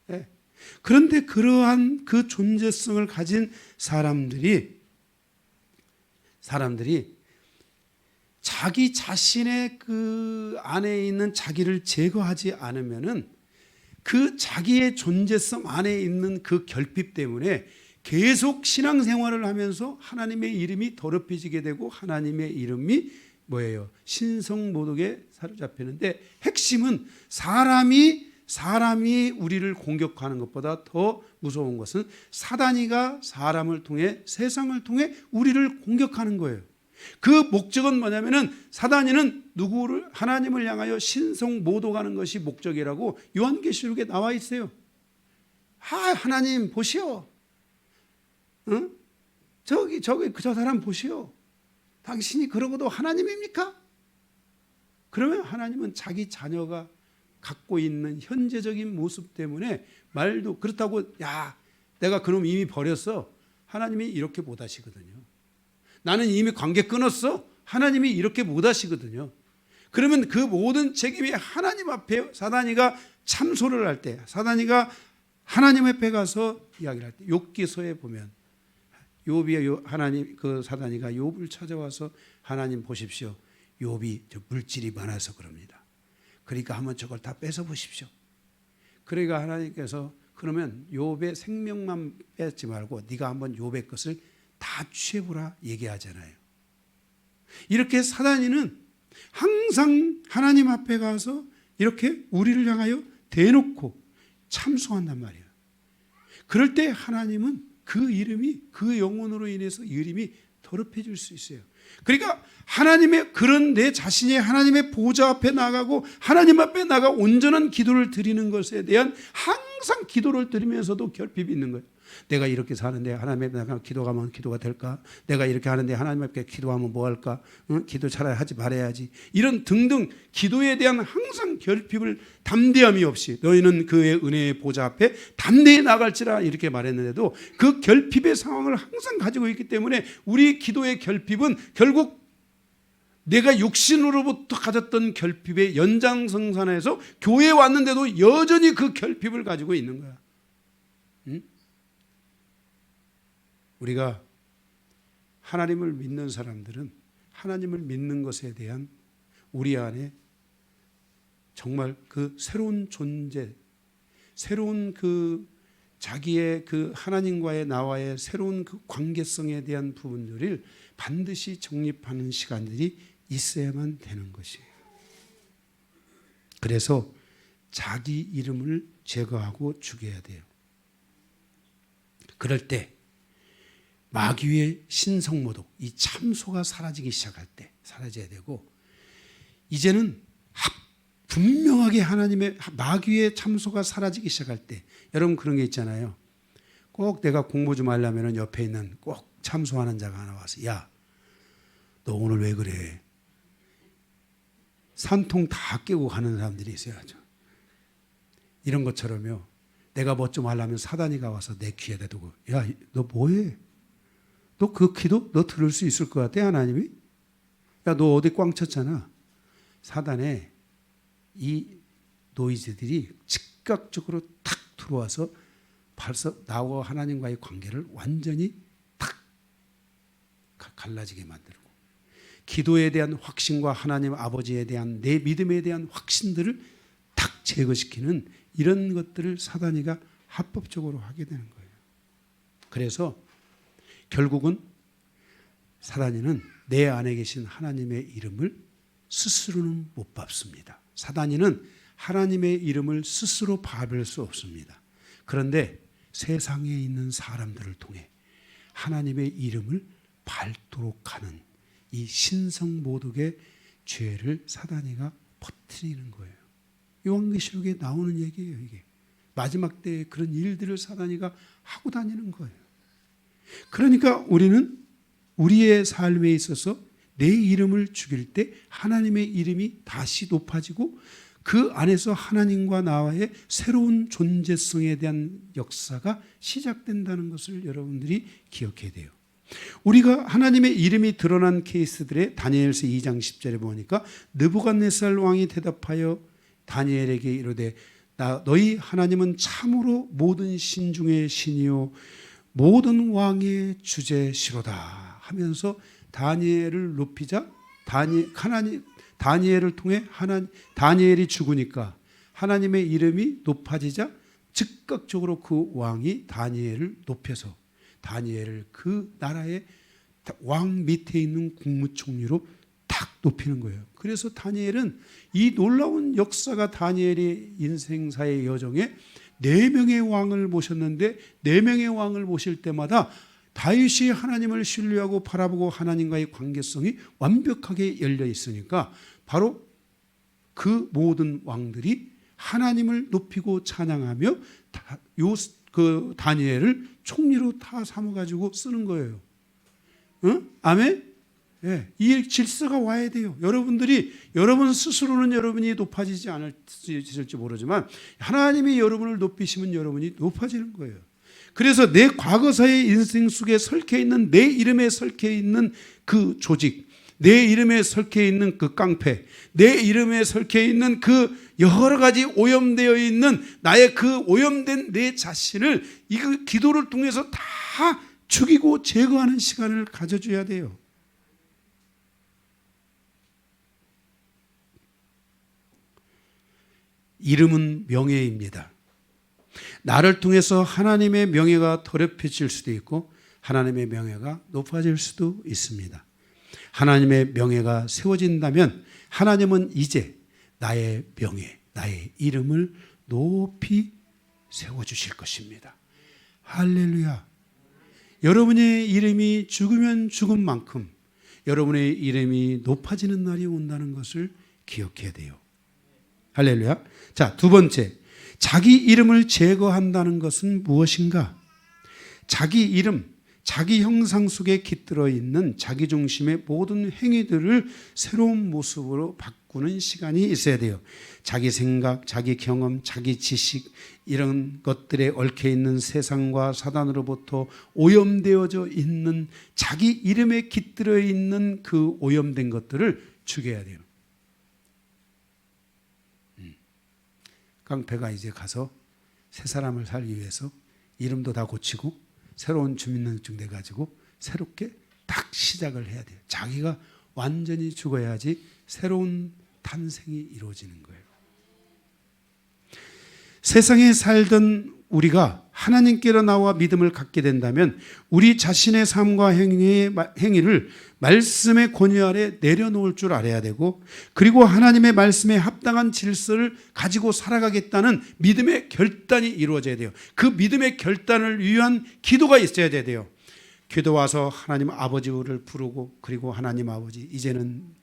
네. 그런데 그러한 그 존재성을 가진 사람들이 자기 자신의 그 안에 있는 자기를 제거하지 않으면은 그 자기의 존재성 안에 있는 그 결핍 때문에 계속 신앙생활을 하면서 하나님의 이름이 더럽혀지게 되고 하나님의 이름이 신성모독에 사로잡히는데, 핵심은 사람이 우리를 공격하는 것보다 더 무서운 것은 사단이가 사람을 통해, 세상을 통해 우리를 공격하는 거예요. 그 목적은 뭐냐면은 사단이는 누구를, 하나님을 향하여 신성모독하는 것이 목적이라고 요한계시록에 나와 있어요. 하나님 보시오. 저 사람 보시오. 당신이 그러고도 하나님입니까? 그러면 하나님은 자기 자녀가 갖고 있는 현재적인 모습 때문에 말도 그렇다고 내가 그놈 이미 버렸어. 하나님이 이렇게 못 하시거든요. 나는 이미 관계 끊었어. 하나님이 이렇게 못 하시거든요. 그러면 그 모든 책임이 하나님 앞에 사단이가 참소를 할 때, 사단이가 하나님 앞에 가서 이야기를 할 때, 욥기서에 보면 하나님 사단이가 욥을 찾아와서 하나님 보십시오. 욥이 물질이 많아서 그럽니다. 그러니까 한번 저걸 다 뺏어 보십시오. 그러니까 하나님께서 그러면 욥의 생명만 뺏지 말고 네가 한번 욥의 것을 다 취해보라 얘기하잖아요. 이렇게 사단이는 항상 하나님 앞에 가서 이렇게 우리를 향하여 대놓고 참소한단 말이에요. 그럴 때 하나님은 그 이름이, 그 영혼으로 인해서 이름이 더럽혀질 수 있어요. 그러니까 하나님의 그런 내 자신이 하나님의 보좌 앞에 나가고 하나님 앞에 나가 온전한 기도를 드리는 것에 대한 항상 기도를 드리면서도 결핍이 있는 거예요. 내가 이렇게 사는데 하나님 앞에 기도하면 기도가 될까? 내가 이렇게 하는데 하나님 앞에 기도하면 뭐 할까? 기도 차라리 하지 말아야지. 이런 등등 기도에 대한 항상 결핍을 담대함이 없이 너희는 그의 은혜의 보좌 앞에 담대히 나갈지라 이렇게 말했는데도 그 결핍의 상황을 항상 가지고 있기 때문에 우리 기도의 결핍은 결국 내가 육신으로부터 가졌던 결핍의 연장선상에서 교회에 왔는데도 여전히 그 결핍을 가지고 있는 거야. 우리가 하나님을 믿는 사람들은 하나님을 믿는 것에 대한 우리 안에 정말 그 새로운 존재, 새로운 그 자기의 그 하나님과의 나와의 새로운 그 관계성에 대한 부분들을 반드시 정립하는 시간들이 있어야만 되는 것이에요. 그래서 자기 이름을 제거하고 죽여야 돼요. 그럴 때 마귀의 신성모독, 이 참소가 사라지기 시작할 때 사라져야 되고, 이제는 분명하게 하나님의 마귀의 참소가 사라지기 시작할 때, 여러분 그런 게 있잖아요. 꼭 내가 공부 좀 하려면 옆에 있는 꼭 참소하는 자가 하나 와서, 야, 너 오늘 왜 그래? 산통 다 깨고 가는 사람들이 있어야죠. 이런 것처럼요, 내가 뭐 좀 하려면 사단이가 와서 내 귀에다 두고, 야, 너 뭐해? 너 그 기도 너 들을 수 있을 것 같아, 하나님이? 야, 너 어디 꽝 쳤잖아. 사단의 이 노이즈들이 즉각적으로 탁 들어와서 벌써 나와 하나님과의 관계를 완전히 탁 갈라지게 만들고, 기도에 대한 확신과 하나님 아버지에 대한 내 믿음에 대한 확신들을 탁 제거시키는 이런 것들을 사단이가 합법적으로 하게 되는 거예요. 그래서 결국은 사단이는 내 안에 계신 하나님의 이름을 스스로는 못 밟습니다. 사단이는 하나님의 이름을 스스로 밟을 수 없습니다. 그런데 세상에 있는 사람들을 통해 하나님의 이름을 밟도록 하는 이 신성모독의 죄를 사단이가 퍼뜨리는 거예요. 요한계시록에 나오는 얘기예요. 이게 마지막 때에 그런 일들을 사단이가 하고 다니는 거예요. 그러니까 우리는 우리의 삶에 있어서 내 이름을 죽일 때 하나님의 이름이 다시 높아지고, 그 안에서 하나님과 나와의 새로운 존재성에 대한 역사가 시작된다는 것을 여러분들이 기억해야 돼요. 우리가 하나님의 이름이 드러난 케이스들의 다니엘서 2장 10절에 보니까, 느부갓네살 왕이 대답하여 다니엘에게 이르되, 너희 하나님은 참으로 모든 신 중에 신이요 모든 왕의 주제시로다 하면서 다니엘을 높이자, 다니엘을 통해 다니엘이 죽으니까 하나님의 이름이 높아지자 즉각적으로 그 왕이 다니엘을 높여서 다니엘을 그 나라의 왕 밑에 있는 국무총리로 탁 높이는 거예요. 그래서 다니엘은 이 놀라운 역사가 다니엘의 인생사의 여정에 4명의 왕을 모셨는데, 4명의 왕을 모실 때마다 다윗이 하나님을 신뢰하고 바라보고 하나님과의 관계성이 완벽하게 열려 있으니까 바로 그 모든 왕들이 하나님을 높이고 찬양하며 그 다니엘을 총리로 다 삼아가지고 쓰는 거예요. 응? 아멘? 예, 이 질서가 와야 돼요. 여러분 스스로는 여러분이 높아지지 않을지 모르지만 하나님이 여러분을 높이시면 여러분이 높아지는 거예요. 그래서 내 과거사의 인생 속에 설켜 있는, 내 이름에 설켜 있는 그 조직, 내 이름에 설켜 있는 그 깡패, 내 이름에 설켜 있는 그 여러 가지 오염되어 있는 나의 그 오염된 내 자신을 이 기도를 통해서 다 죽이고 제거하는 시간을 가져줘야 돼요. 이름은 명예입니다. 나를 통해서 하나님의 명예가 더럽혀질 수도 있고 하나님의 명예가 높아질 수도 있습니다. 하나님의 명예가 세워진다면 하나님은 이제 나의 명예, 나의 이름을 높이 세워주실 것입니다. 할렐루야. 여러분의 이름이 죽으면 죽은 만큼 여러분의 이름이 높아지는 날이 온다는 것을 기억해야 돼요. 할렐루야. 자, 두 번째, 자기 이름을 제거한다는 것은 무엇인가? 자기 이름, 자기 형상 속에 깃들어 있는 자기 중심의 모든 행위들을 새로운 모습으로 바꾸는 시간이 있어야 돼요. 자기 생각, 자기 경험, 자기 지식, 이런 것들에 얽혀 있는 세상과 사단으로부터 오염되어져 있는 자기 이름에 깃들어 있는 그 오염된 것들을 죽여야 돼요. 깡패가 이제 가서 새 사람을 살기 위해서 이름도 다 고치고 새로운 주민등록증 내가지고 새롭게 딱 시작을 해야 돼요. 자기가 완전히 죽어야지 새로운 탄생이 이루어지는 거예요. 세상에 살던 우리가 하나님께로 나와 믿음을 갖게 된다면 우리 자신의 삶과 행위를 말씀의 권위 아래 내려놓을 줄 알아야 되고, 그리고 하나님의 말씀에 합당한 질서를 가지고 살아가겠다는 믿음의 결단이 이루어져야 돼요. 그 믿음의 결단을 위한 기도가 있어야 돼요. 기도 와서 하나님 아버지를 부르고, 그리고 하나님 아버지, 이제는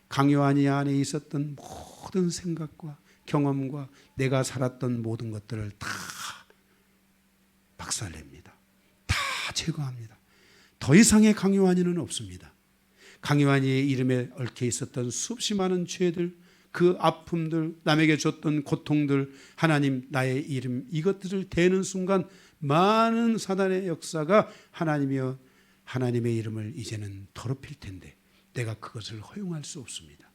강요한이 안에 있었던 모든 생각과 경험과 내가 살았던 모든 것들을 다 박살냅니다. 다 제거합니다. 더 이상의 강요한이는 없습니다. 강요한이의 이름에 얽혀 있었던 수없이 많은 죄들, 그 아픔들, 남에게 줬던 고통들, 하나님 나의 이름, 이것들을 대는 순간 많은 사단의 역사가 하나님이여 하나님의 이름을 이제는 더럽힐 텐데 내가 그것을 허용할 수 없습니다.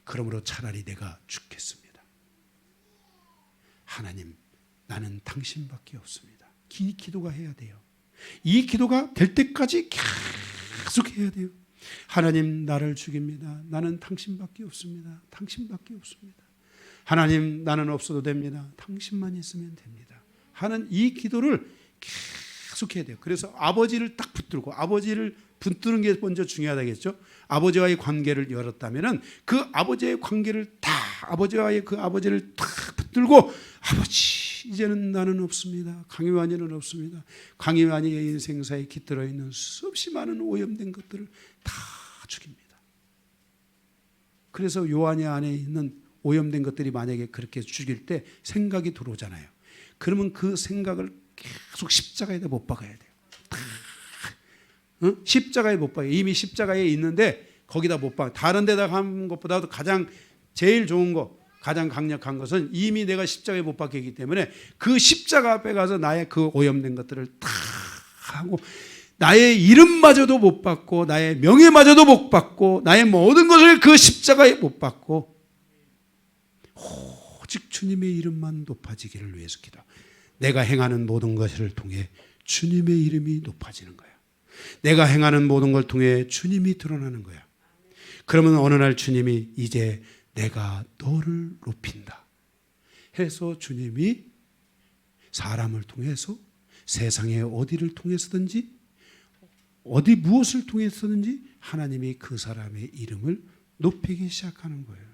그러므로 차라리 내가 죽겠습니다. 하나님, 나는 당신밖에 없습니다. 이 기도가 해야 돼요. 이 기도가 될 때까지 계속 해야 돼요. 하나님, 나를 죽입니다. 나는 당신밖에 없습니다. 당신밖에 없습니다. 하나님, 나는 없어도 됩니다. 당신만 있으면 됩니다. 하는 이 기도를 계속 해야 돼요. 그래서 아버지를 딱 붙들고, 아버지를 붙드는 게 먼저 중요하다겠죠. 아버지와의 관계를 열었다면은 그 아버지의 관계를 다, 아버지와의 그 아버지를 딱 붙들고, 아버지, 이제는 나는 없습니다. 강요한이는 없습니다. 강요한이의 인생사에 깃들어 있는 수없이 많은 오염된 것들을 다 죽입니다. 그래서 요한이 안에 있는 오염된 것들이 만약에 그렇게 죽일 때 생각이 들어오잖아요. 그러면 그 생각을 계속 십자가에다 못 박아야 돼요. 십자가에 못 박아요. 이미 십자가에 있는데 거기다 못 박아요. 다른 데다 한 것보다도 가장 제일 좋은 거, 가장 강력한 것은 이미 내가 십자가에 못 박히기 때문에 그 십자가 앞에 가서 나의 그 오염된 것들을 다 하고, 나의 이름마저도 못 받고, 나의 명예마저도 못 받고, 나의 모든 것을 그 십자가에 못 받고, 오직 주님의 이름만 높아지기를 위해서 기도. 내가 행하는 모든 것을 통해 주님의 이름이 높아지는 거야. 내가 행하는 모든 걸 통해 주님이 드러나는 거야. 그러면 어느 날 주님이 이제 내가 너를 높인다 해서 주님이 사람을 통해서, 세상의 어디를 통해서든지, 어디 무엇을 통해서든지 하나님이 그 사람의 이름을 높이기 시작하는 거예요.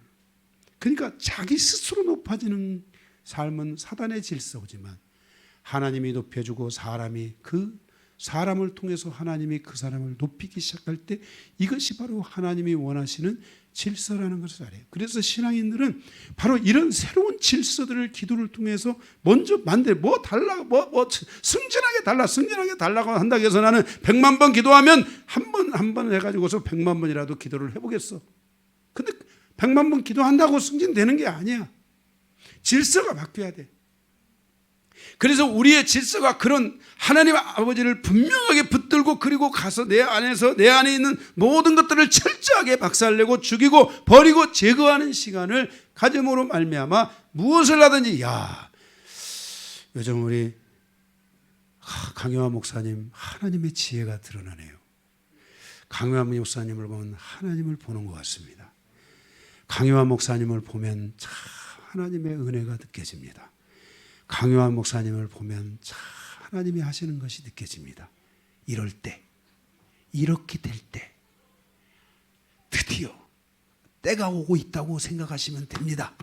그러니까 자기 스스로 높아지는 삶은 사단의 질서지만, 하나님이 높여주고 사람이 그 사람을 통해서 하나님이 그 사람을 높이기 시작할 때, 이것이 바로 하나님이 원하시는 질서라는 것을 알아요. 그래서 신앙인들은 바로 이런 새로운 질서들을 기도를 통해서 먼저 만들, 승진하게 달라고 한다고 해서 나는 100만 번 기도하면 한 번 해가지고서 100만 번이라도 기도를 해보겠어. 근데 100만 번 기도한다고 승진되는 게 아니야. 질서가 바뀌어야 돼. 그래서 우리의 질서가 그런 하나님 아버지를 분명하게 붙들고, 그리고 가서 내 안에 있는 모든 것들을 철저하게 박살내고 죽이고 버리고 제거하는 시간을 가짐으로 말미암아 무엇을 하든지, 요즘 우리 강요한 목사님 하나님의 지혜가 드러나네요. 강요한 목사님을 보면 하나님을 보는 것 같습니다. 강요한 목사님을 보면 참 하나님의 은혜가 느껴집니다. 강요한 목사님을 보면 참 하나님이 하시는 것이 느껴집니다. 이럴 때, 이렇게 될 때 드디어 때가 오고 있다고 생각하시면 됩니다.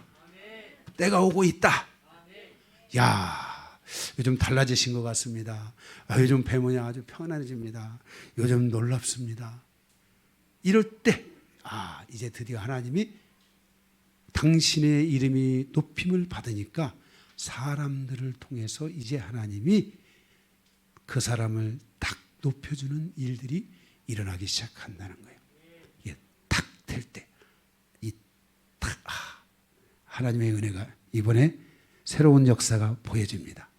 때가 오고 있다. 요즘 달라지신 것 같습니다. 요즘 뵈면 아주 편안해집니다. 요즘 놀랍습니다. 이럴 때, 이제 드디어 하나님이 당신의 이름이 높임을 받으니까 사람들을 통해서 이제 하나님이 그 사람을 딱 높여주는 일들이 일어나기 시작한다는 거예요. 이게 탁 될 때, 하나님의 은혜가 이번에 새로운 역사가 보여집니다.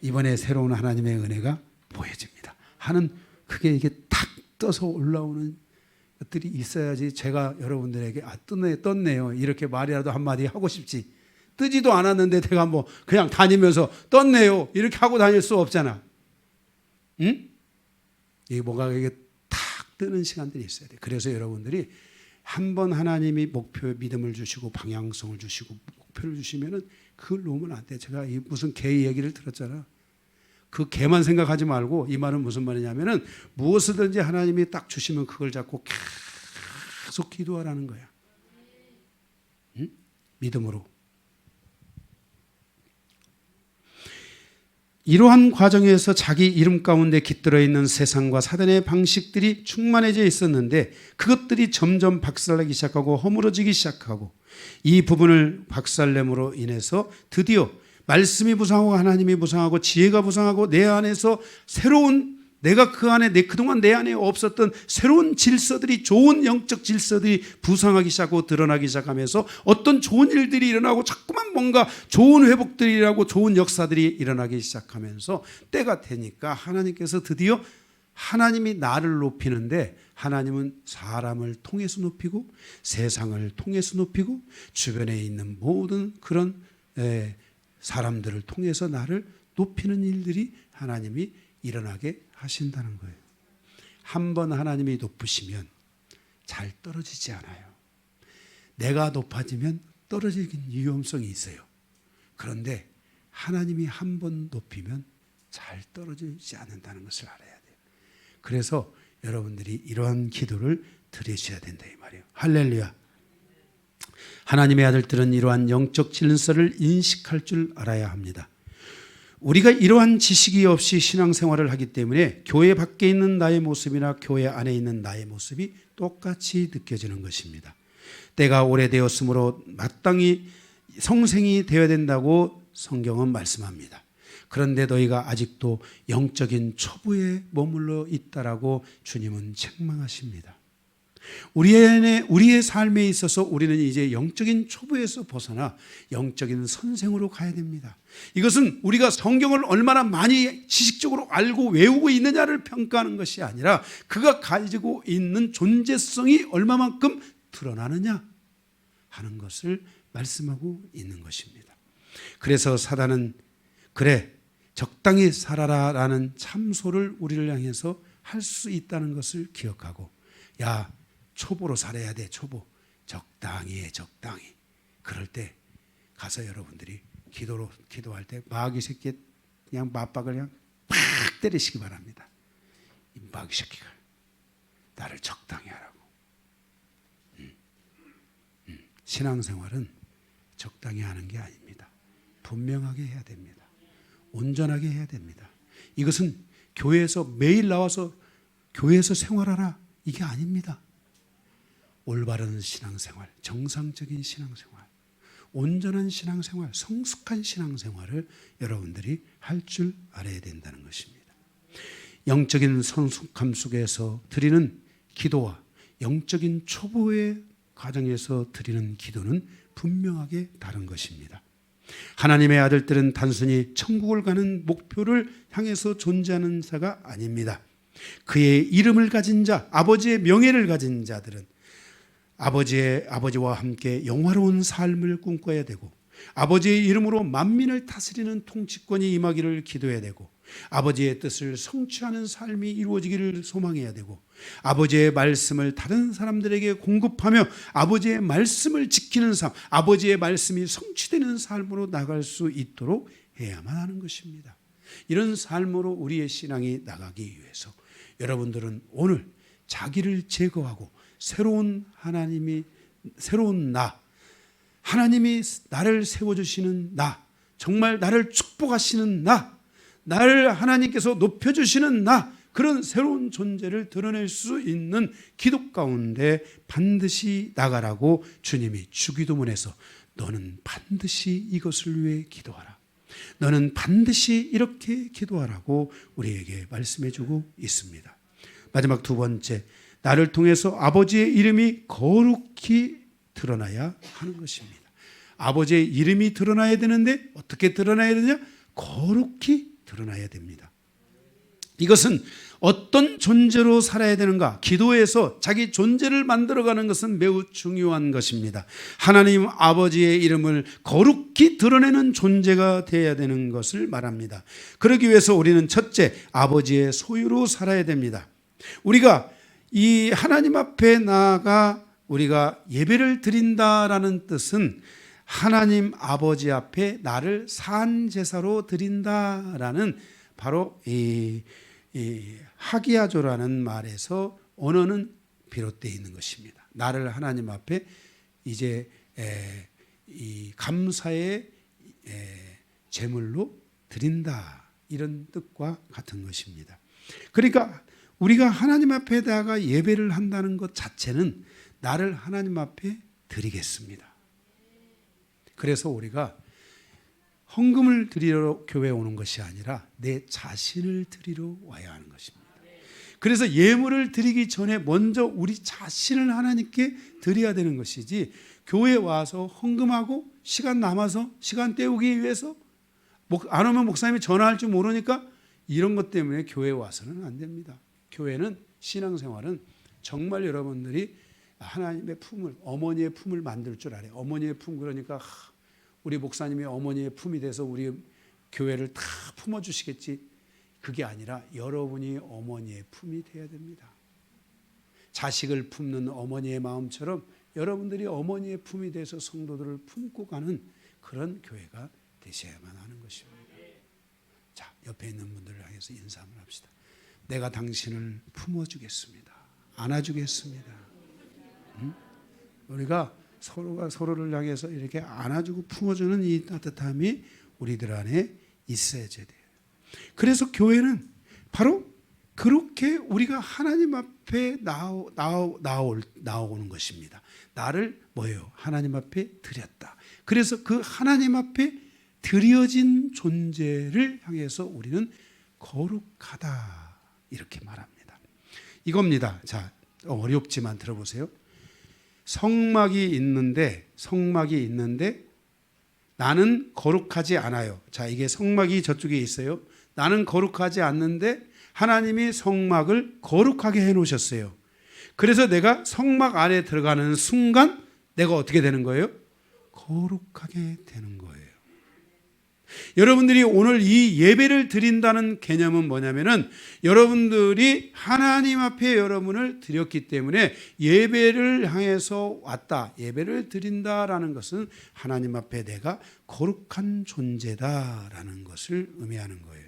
이번에 새로운 하나님의 은혜가 보여집니다. 하는, 그게 이게 탁 떠서 올라오는 것들이 있어야지 제가 여러분들에게 떴네요 이렇게 말이라도 한마디 하고 싶지, 뜨지도 않았는데 내가 그냥 다니면서 떴네요 이렇게 하고 다닐 수 없잖아. 응? 이게 뭔가 이게 탁 뜨는 시간들이 있어야 돼. 그래서 여러분들이 한번 하나님이 믿음을 주시고 방향성을 주시고 목표를 주시면은 그걸 놓으면 안 돼. 제가 무슨 개 얘기를 들었잖아. 그 개만 생각하지 말고, 이 말은 무슨 말이냐면은 무엇이든지 하나님이 딱 주시면 그걸 잡고 계속 기도하라는 거야. 응? 믿음으로. 이러한 과정에서 자기 이름 가운데 깃들어 있는 세상과 사단의 방식들이 충만해져 있었는데 그것들이 점점 박살나기 시작하고 허물어지기 시작하고, 이 부분을 박살냄으로 인해서 드디어 말씀이 부상하고 하나님이 부상하고 지혜가 부상하고 내 안에서 새로운, 내가 그 안에 그동안 내 안에 없었던 새로운 질서들이, 좋은 영적 질서들이 부상하기 시작하고 드러나기 시작하면서 어떤 좋은 일들이 일어나고 자꾸만 뭔가 좋은 회복들이라고 좋은 역사들이 일어나기 시작하면서 때가 되니까 하나님께서 드디어, 하나님이 나를 높이는데 하나님은 사람을 통해서 높이고 세상을 통해서 높이고 주변에 있는 모든 그런 사람들을 통해서 나를 높이는 일들이 하나님이 일어나게 하신다는 거예요. 한번 하나님이 높으시면 잘 떨어지지 않아요. 내가 높아지면 떨어지는 위험성이 있어요. 그런데 하나님이 한번 높이면 잘 떨어지지 않는다는 것을 알아야 돼요. 그래서 여러분들이 이러한 기도를 드리셔야 된다 이 말이에요. 할렐루야. 하나님의 아들들은 이러한 영적 질서를 인식할 줄 알아야 합니다. 우리가 이러한 지식이 없이 신앙생활을 하기 때문에 교회 밖에 있는 나의 모습이나 교회 안에 있는 나의 모습이 똑같이 느껴지는 것입니다. 때가 오래되었으므로 마땅히 성생이 되어야 된다고 성경은 말씀합니다. 그런데 너희가 아직도 영적인 초보에 머물러 있다라고 주님은 책망하십니다. 우리의 삶에 있어서 우리는 이제 영적인 초보에서 벗어나 영적인 선생으로 가야 됩니다. 이것은 우리가 성경을 얼마나 많이 지식적으로 알고 외우고 있느냐를 평가하는 것이 아니라 그가 가지고 있는 존재성이 얼마만큼 드러나느냐 하는 것을 말씀하고 있는 것입니다. 그래서 사단은 그래 적당히 살아라라는 참소를 우리를 향해서 할 수 있다는 것을 기억하고, 야 초보로 살아야 돼. 초보. 적당히 해. 적당히. 그럴 때 가서 여러분들이 기도할 때 마귀 새끼 그냥 맞박을 그냥 팍 때리시기 바랍니다. 이 마귀 새끼가 나를 적당히 하라고. 신앙생활은 적당히 하는 게 아닙니다. 분명하게 해야 됩니다. 온전하게 해야 됩니다. 이것은 교회에서 매일 나와서 교회에서 생활하라 이게 아닙니다. 올바른 신앙생활, 정상적인 신앙생활, 온전한 신앙생활, 성숙한 신앙생활을 여러분들이 할 줄 알아야 된다는 것입니다. 영적인 성숙함 속에서 드리는 기도와 영적인 초보의 과정에서 드리는 기도는 분명하게 다른 것입니다. 하나님의 아들들은 단순히 천국을 가는 목표를 향해서 존재하는 자가 아닙니다. 그의 이름을 가진 자, 아버지의 명예를 가진 자들은 아버지와 함께 영화로운 삶을 꿈꿔야 되고, 아버지의 이름으로 만민을 다스리는 통치권이 임하기를 기도해야 되고, 아버지의 뜻을 성취하는 삶이 이루어지기를 소망해야 되고, 아버지의 말씀을 다른 사람들에게 공급하며 아버지의 말씀을 지키는 삶, 아버지의 말씀이 성취되는 삶으로 나갈 수 있도록 해야만 하는 것입니다. 이런 삶으로 우리의 신앙이 나가기 위해서 여러분들은 오늘 자기를 제거하고 새로운 나, 하나님이 나를 세워주시는 나, 정말 나를 축복하시는 나를 하나님께서 높여주시는 그런 새로운 존재를 드러낼 수 있는 기도 가운데 반드시 나가라고 주님이 주기도문에서 너는 반드시 이것을 위해 기도하라, 너는 반드시 이렇게 기도하라고 우리에게 말씀해주고 있습니다. 마지막 두 번째, 나를 통해서 아버지의 이름이 거룩히 드러나야 하는 것입니다. 아버지의 이름이 드러나야 되는데 어떻게 드러나야 되냐? 거룩히 드러나야 됩니다. 이것은 어떤 존재로 살아야 되는가? 기도에서 자기 존재를 만들어가는 것은 매우 중요한 것입니다. 하나님 아버지의 이름을 거룩히 드러내는 존재가 되어야 되는 것을 말합니다. 그러기 위해서 우리는 첫째, 아버지의 소유로 살아야 됩니다. 우리가 이 하나님 앞에 나아가 우리가 예배를 드린다라는 뜻은 하나님 아버지 앞에 나를 산 제사로 드린다라는 바로 이 하기야조라는 말에서 언어는 비롯되어 있는 것입니다. 나를 하나님 앞에 이제 이 감사의 제물로 드린다, 이런 뜻과 같은 것입니다. 그러니까 우리가 하나님 앞에다가 예배를 한다는 것 자체는 나를 하나님 앞에 드리겠습니다. 그래서 우리가 헌금을 드리러 교회에 오는 것이 아니라 내 자신을 드리러 와야 하는 것입니다. 그래서 예물을 드리기 전에 먼저 우리 자신을 하나님께 드려야 되는 것이지, 교회에 와서 헌금하고 시간 남아서 시간 때우기 위해서 안 오면 목사님이 전화할 줄 모르니까 이런 것 때문에 교회에 와서는 안 됩니다. 교회는, 신앙생활은 정말 여러분들이 하나님의 품을, 어머니의 품을 만들 줄 알아요. 어머니의 품, 그러니까 우리 목사님이 어머니의 품이 돼서 우리 교회를 다 품어주시겠지. 그게 아니라 여러분이 어머니의 품이 돼야 됩니다. 자식을 품는 어머니의 마음처럼 여러분들이 어머니의 품이 돼서 성도들을 품고 가는 그런 교회가 되셔야만 하는 것입니다. 자, 옆에 있는 분들을 향해서 인사 한번 합시다. 내가 당신을 품어주겠습니다. 안아주겠습니다. 응? 우리가 서로가 서로를 향해서 이렇게 안아주고 품어주는 이 따뜻함이 우리들 안에 있어야 돼요. 그래서 교회는 바로 그렇게 우리가 하나님 앞에 나오는 것입니다. 나를 뭐예요? 하나님 앞에 드렸다. 그래서 그 하나님 앞에 드려진 존재를 향해서 우리는 거룩하다, 이렇게 말합니다. 이겁니다. 자, 어렵지만 들어보세요. 성막이 있는데 나는 거룩하지 않아요. 자, 이게 성막이 저쪽에 있어요. 나는 거룩하지 않는데 하나님이 성막을 거룩하게 해놓으셨어요. 그래서 내가 성막 안에 들어가는 순간 내가 어떻게 되는 거예요? 거룩하게 되는 거예요. 여러분들이 오늘 이 예배를 드린다는 개념은 뭐냐면은, 여러분들이 하나님 앞에 여러분을 드렸기 때문에 예배를 향해서 왔다, 예배를 드린다라는 것은 하나님 앞에 내가 거룩한 존재다라는 것을 의미하는 거예요.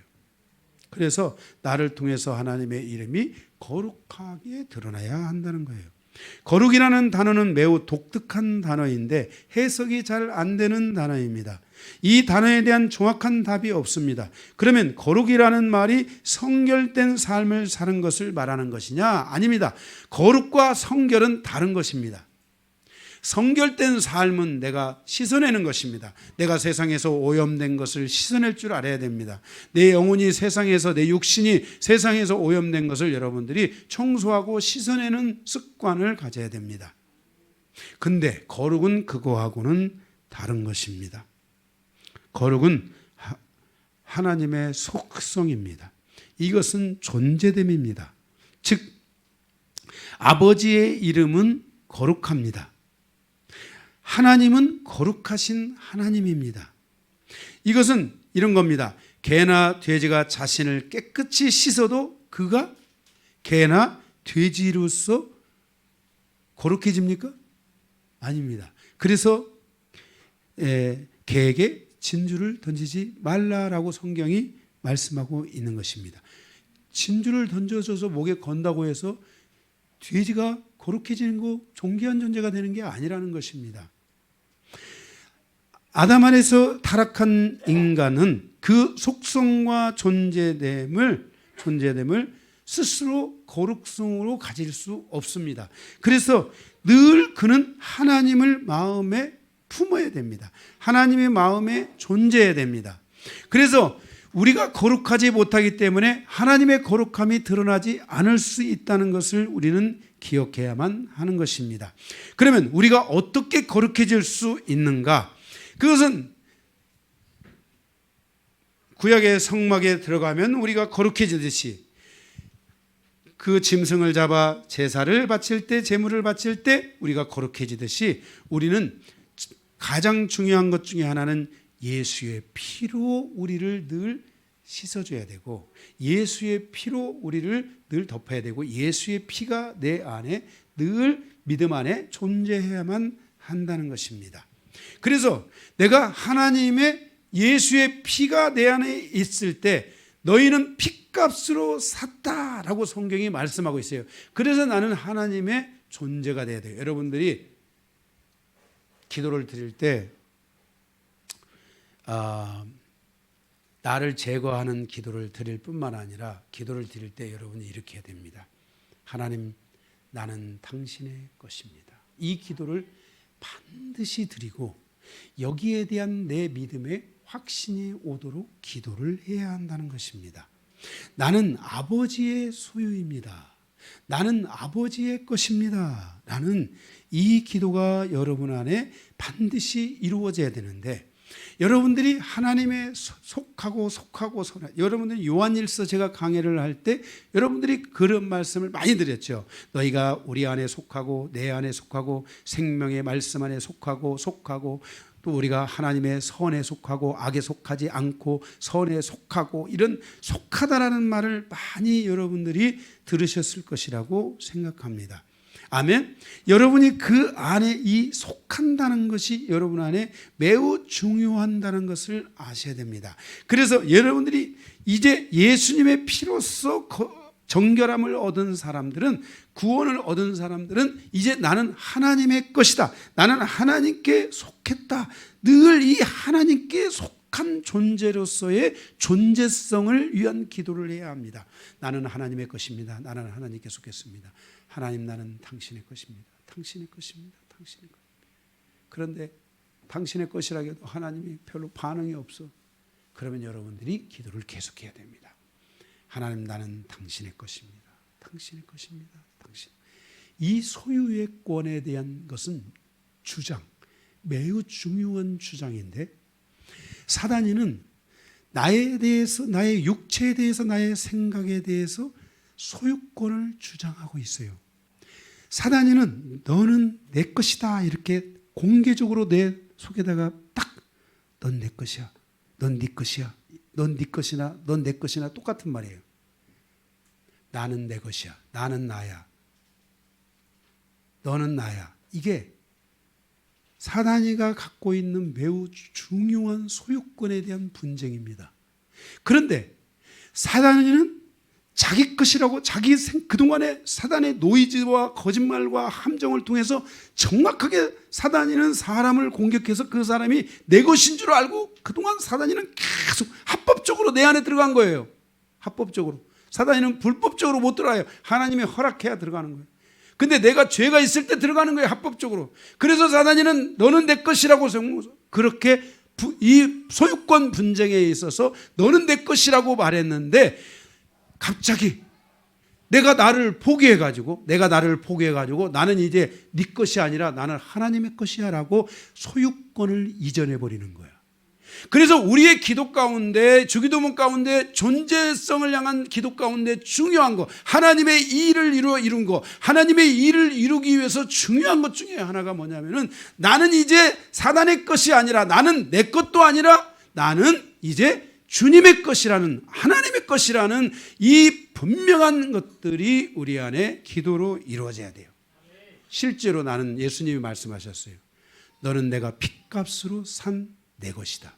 그래서 나를 통해서 하나님의 이름이 거룩하게 드러나야 한다는 거예요. 거룩이라는 단어는 매우 독특한 단어인데 해석이 잘 안 되는 단어입니다. 이 단어에 대한 정확한 답이 없습니다. 그러면 거룩이라는 말이 성결된 삶을 사는 것을 말하는 것이냐? 아닙니다. 거룩과 성결은 다른 것입니다. 성결된 삶은 내가 씻어내는 것입니다. 내가 세상에서 오염된 것을 씻어낼 줄 알아야 됩니다. 내 영혼이 세상에서, 내 육신이 세상에서 오염된 것을 여러분들이 청소하고 씻어내는 습관을 가져야 됩니다. 근데 거룩은 그거하고는 다른 것입니다. 거룩은 하나님의 속성입니다. 이것은 존재됨입니다. 즉 아버지의 이름은 거룩합니다. 하나님은 거룩하신 하나님입니다. 이것은 이런 겁니다. 개나 돼지가 자신을 깨끗이 씻어도 그가 개나 돼지로서 거룩해집니까? 아닙니다. 그래서 개에게 진주를 던지지 말라라고 성경이 말씀하고 있는 것입니다. 진주를 던져줘서 목에 건다고 해서 돼지가 거룩해지는 거, 존귀한 존재가 되는 게 아니라는 것입니다. 아담 안에서 타락한 인간은 그 속성과 존재됨을 스스로 거룩성으로 가질 수 없습니다. 그래서 늘 그는 하나님을 마음에 품어야 됩니다. 하나님의 마음에 존재해야 됩니다. 그래서 우리가 거룩하지 못하기 때문에 하나님의 거룩함이 드러나지 않을 수 있다는 것을 우리는 기억해야만 하는 것입니다. 그러면 우리가 어떻게 거룩해질 수 있는가? 그것은 구약의 성막에 들어가면 우리가 거룩해지듯이 그 짐승을 잡아 제사를 바칠 때, 제물을 바칠 때 우리가 거룩해지듯이 우리는 가장 중요한 것 중에 하나는 예수의 피로 우리를 늘 씻어줘야 되고, 예수의 피로 우리를 늘 덮어야 되고, 예수의 피가 내 안에 늘 믿음 안에 존재해야만 한다는 것입니다. 그래서 내가 하나님의 예수의 피가 내 안에 있을 때 너희는 핏값으로 샀다라고 성경이 말씀하고 있어요. 그래서 나는 하나님의 존재가 돼야 돼요. 여러분들이 기도를 드릴 때 나를 제거하는 기도를 드릴 뿐만 아니라 기도를 드릴 때 여러분이 이렇게 해야 됩니다. 하나님, 나는 당신의 것입니다. 이 기도를 반드시 드리고 여기에 대한 내 믿음의 확신이 오도록 기도를 해야 한다는 것입니다. 나는 아버지의 소유입니다. 나는 아버지의 것입니다. 라는 이 기도가 여러분 안에 반드시 이루어져야 되는데, 여러분들이 하나님의 속하고 여러분들이 요한일서 제가 강해를 할 때 여러분들이 그런 말씀을 많이 드렸죠. 너희가 우리 안에 속하고 내 안에 속하고 생명의 말씀 안에 속하고 또 우리가 하나님의 선에 속하고 악에 속하지 않고 선에 속하고, 이런 속하다라는 말을 많이 여러분들이 들으셨을 것이라고 생각합니다. 아멘. 여러분이 그 안에 이 속한다는 것이 여러분 안에 매우 중요하다는 것을 아셔야 됩니다. 그래서 여러분들이 이제 예수님의 피로써 정결함을 얻은 사람들은, 구원을 얻은 사람들은 이제 나는 하나님의 것이다, 나는 하나님께 속했다, 늘 이 하나님께 속한 존재로서의 존재성을 위한 기도를 해야 합니다. 나는 하나님의 것입니다. 나는 하나님께 속했습니다. 하나님, 나는 당신의 것입니다. 당신의 것입니다. 당신의 것. 그런데 당신의 것이라고 해도 하나님이 별로 반응이 없어. 그러면 여러분들이 기도를 계속해야 됩니다. 하나님, 나는 당신의 것입니다. 당신의 것입니다. 당신. 이 소유의권에 대한 것은 주장, 매우 중요한 주장인데, 사단이는 나에 대해서, 나의 육체에 대해서, 나의 생각에 대해서 소유권을 주장하고 있어요. 사단이는 너는 내 것이다 이렇게 공개적으로 내 속에다가 딱, 넌 내 것이야, 넌 네 것이야, 넌 네 것이나 넌 내 것이나 똑같은 말이에요. 나는 내 것이야, 나는 나야, 너는 나야. 이게 사단이가 갖고 있는 매우 중요한 소유권에 대한 분쟁입니다. 그런데 사단이는 자기 것이라고, 그동안에 사단의 노이즈와 거짓말과 함정을 통해서 정확하게 사단이는 사람을 공격해서 그 사람이 내 것인 줄 알고 그동안 사단이는 계속 합법적으로 내 안에 들어간 거예요. 합법적으로. 사단이는 불법적으로 못 들어가요. 하나님이 허락해야 들어가는 거예요. 근데 내가 죄가 있을 때 들어가는 거예요. 합법적으로. 그래서 사단이는 너는 내 것이라고 그렇게 이 소유권 분쟁에 있어서 너는 내 것이라고 말했는데, 갑자기 내가 나를 포기해가지고 나는 이제 네 것이 아니라 나는 하나님의 것이야 라고 소유권을 이전해버리는 거야. 그래서 우리의 기도 가운데, 주기도문 가운데, 존재성을 향한 기도 가운데 중요한 거, 하나님의 일을 이룬 거, 하나님의 일을 이루기 위해서 중요한 것 중에 하나가 뭐냐면은, 나는 이제 사단의 것이 아니라, 나는 내 것도 아니라, 나는 이제 주님의 것이라는, 하나님의 것이라는 이 분명한 것들이 우리 안에 기도로 이루어져야 돼요. 실제로 나는, 예수님이 말씀하셨어요. 너는 내가 핏값으로 산 내 것이다.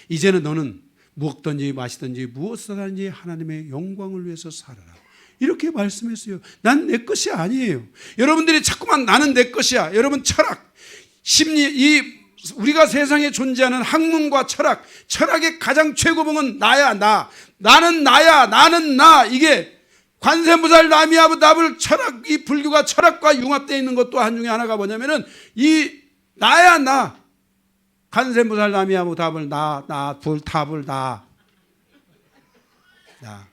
이제는 너는 먹든지 마시든지 무엇을 하든지 하나님의 영광을 위해서 살아라. 이렇게 말씀했어요. 난 내 것이 아니에요. 여러분들이 자꾸만 나는 내 것이야. 여러분, 철학, 심리, 우리가 세상에 존재하는 학문과 철학의 가장 최고봉은 나야, 나. 나는 나야, 나는 나. 이게 관세음보살 나미아부 답을 철학, 이 불교가 철학과 융합되어 있는 것도 한 중에 하나가 뭐냐면은 이 나야, 나. 관세음보살 나미아부 답을 답을 나야, 나.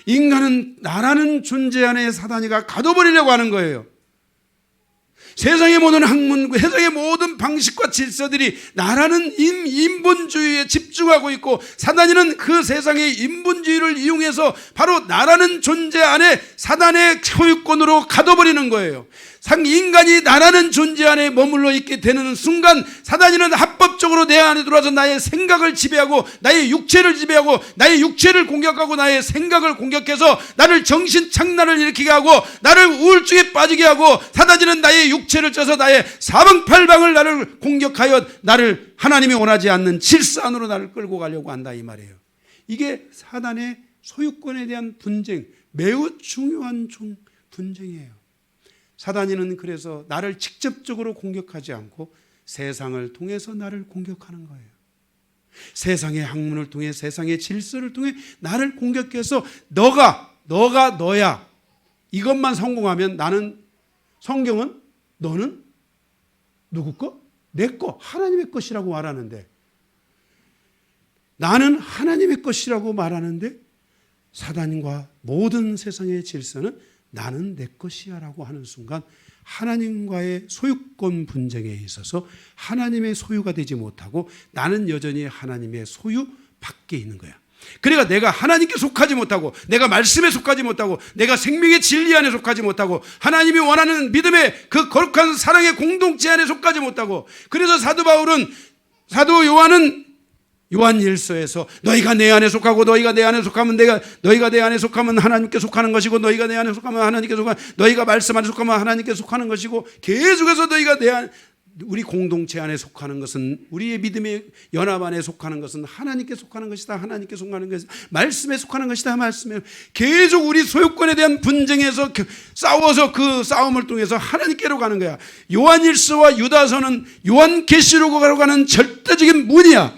인간은 나라는 존재 안에 사단이가 가둬버리려고 하는 거예요. 세상의 모든 학문, 세상의 모든 방식과 질서들이 나라는 인본주의에 집중하고 있고, 사단이는 그 세상의 인본주의를 이용해서 바로 나라는 존재 안에 사단의 소유권으로 가둬버리는 거예요. 인간이 나라는 존재 안에 머물러 있게 되는 순간 사단이는 합법적으로 내 안에 들어와서 나의 생각을 지배하고 나의 육체를 지배하고 나의 육체를 공격하고 나의 생각을 공격해서 나를 정신착란을 일으키게 하고 나를 우울증에 빠지게 하고, 사단이는 나의 육체를 쪄서 나의 사방팔방을 나를 공격하여 나를 하나님이 원하지 않는 질서 안으로 나를 끌고 가려고 한다, 이 말이에요. 이게 사단의 소유권에 대한 분쟁, 매우 중요한 분쟁이에요. 사단이는 그래서 나를 직접적으로 공격하지 않고 세상을 통해서 나를 공격하는 거예요. 세상의 학문을 통해, 세상의 질서를 통해 나를 공격해서 너가 너야, 이것만 성공하면 나는, 성경은 너는 누구 거? 내 거, 하나님의 것이라고 말하는데, 나는 하나님의 것이라고 말하는데 사단과 모든 세상의 질서는 나는 내 것이야 라고 하는 순간 하나님과의 소유권 분쟁에 있어서 하나님의 소유가 되지 못하고 나는 여전히 하나님의 소유 밖에 있는 거야. 그러니까 내가 하나님께 속하지 못하고, 내가 말씀에 속하지 못하고, 내가 생명의 진리 안에 속하지 못하고, 하나님이 원하는 믿음의 그 거룩한 사랑의 공동체 안에 속하지 못하고, 그래서 사도 요한은 요한일서에서 너희가 내 안에 속하고 너희가 내 안에 속하면 너희가 내 안에 속하면 하나님께 속하는 것이고, 너희가 내 안에 속하면 하나님께 속하는, 너희가 말씀 안에 속하면 하나님께 속하는 것이고, 계속해서 너희가 우리 공동체 안에 속하는 것은, 우리의 믿음의 연합 안에 속하는 것은 하나님께 속하는 것이다, 하나님께 속하는 것이다, 말씀에 속하는 것이다, 말씀에. 계속 우리 소유권에 대한 분쟁에서 싸워서 그 싸움을 통해서 하나님께로 가는 거야. 요한일서와 유다서는 요한계시록으로 가는 절대적인 문이야.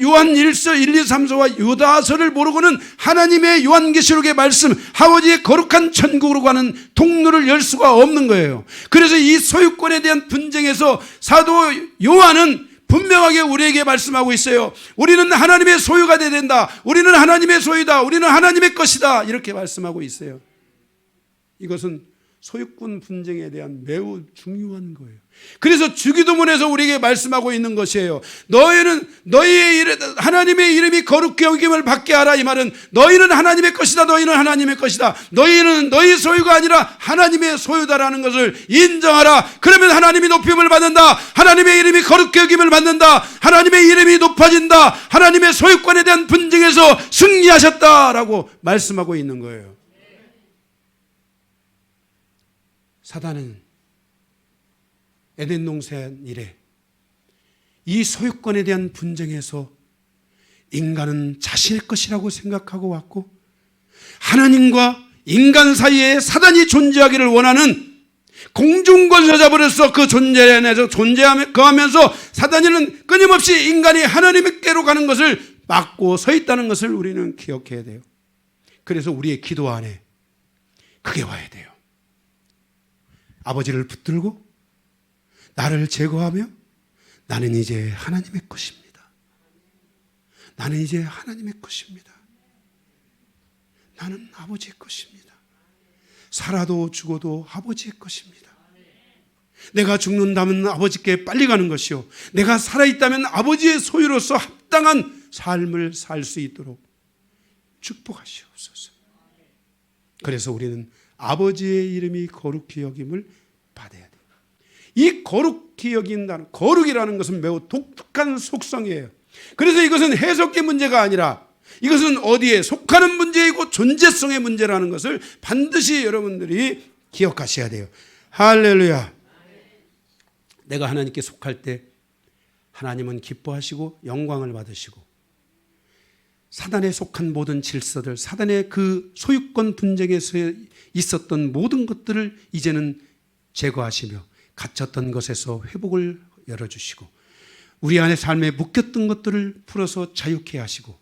요한일서 1, 2, 3서와 유다서를 모르고는 하나님의 요한계시록의 말씀, 아버지의 거룩한 천국으로 가는 통로를 열 수가 없는 거예요. 그래서 이 소유권에 대한 분쟁에서 사도 요한은 분명하게 우리에게 말씀하고 있어요. 우리는 하나님의 소유가 되어야 된다, 우리는 하나님의 소유다, 우리는 하나님의 것이다, 이렇게 말씀하고 있어요. 이것은 소유권 분쟁에 대한 매우 중요한 거예요. 그래서 주기도문에서 우리에게 말씀하고 있는 것이에요. 너희는 하나님의 이름이 거룩히 여김을 받게 하라. 이 말은 너희는 하나님의 것이다, 너희는 하나님의 것이다, 너희는 너희 소유가 아니라 하나님의 소유다라는 것을 인정하라. 그러면 하나님이 높임을 받는다, 하나님의 이름이 거룩히 여김을 받는다, 하나님의 이름이 높아진다, 하나님의 소유권에 대한 분쟁에서 승리하셨다라고 말씀하고 있는 거예요. 사단은 에덴 동산 이래 이 소유권에 대한 분쟁에서 인간은 자신의 것이라고 생각하고 왔고, 하나님과 인간 사이에 사단이 존재하기를 원하는 공중권세자버로서 그 존재 안에서 거하면서 사단이는 끊임없이 인간이 하나님께로 가는 것을 막고 서 있다는 것을 우리는 기억해야 돼요. 그래서 우리의 기도 안에 그게 와야 돼요. 아버지를 붙들고 나를 제거하며 나는 이제 하나님의 것입니다. 나는 이제 하나님의 것입니다. 나는 아버지의 것입니다. 살아도 죽어도 아버지의 것입니다. 내가 죽는다면 아버지께 빨리 가는 것이요, 내가 살아있다면 아버지의 소유로서 합당한 삶을 살 수 있도록 축복하시옵소서. 그래서 우리는 아버지의 이름이 거룩히 여김을 받아야 돼요. 이 거룩히 여긴다는, 거룩이라는 것은 매우 독특한 속성이에요. 그래서 이것은 해석의 문제가 아니라 이것은 어디에 속하는 문제이고 존재성의 문제라는 것을 반드시 여러분들이 기억하셔야 돼요. 할렐루야. 내가 하나님께 속할 때 하나님은 기뻐하시고 영광을 받으시고, 사단에 속한 모든 질서들, 사단의 그 소유권 분쟁에서 있었던 모든 것들을 이제는 제거하시며 갇혔던 것에서 회복을 열어주시고, 우리 안에 삶에 묶였던 것들을 풀어서 자유케 하시고,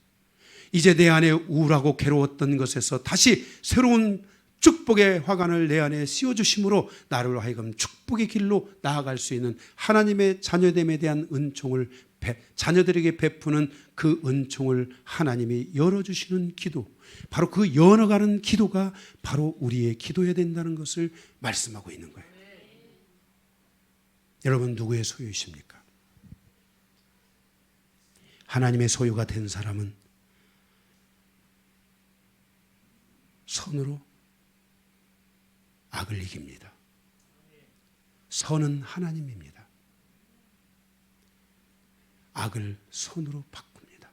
이제 내 안에 우울하고 괴로웠던 것에서 다시 새로운 축복의 화관을 내 안에 씌워주심으로 나를 하여금 축복의 길로 나아갈 수 있는 하나님의 자녀됨에 대한 은총을 자녀들에게 베푸는 그 은총을 하나님이 열어주시는 기도, 바로 그 열어가는 기도가 바로 우리의 기도해야 된다는 것을 말씀하고 있는 거예요. 여러분 누구의 소유이십니까? 하나님의 소유가 된 사람은 선으로 악을 이깁니다. 선은 하나님입니다. 악을 선으로 바꿉니다.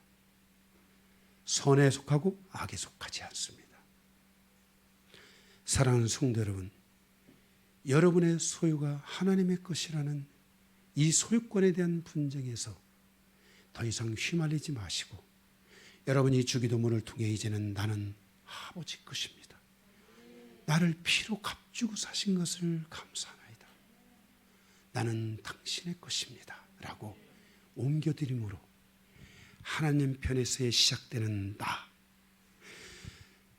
선에 속하고 악에 속하지 않습니다. 사랑하는 성도 여러분, 여러분의 소유가 하나님의 것이라는 이 소유권에 대한 분쟁에서 더 이상 휘말리지 마시고, 여러분이 주기도문을 통해 이제는 나는 아버지 것입니다. 나를 피로 값주고 사신 것을 감사하나이다. 나는 당신의 것입니다. 라고 옮겨드림으로 하나님 편에서의 시작되는 나,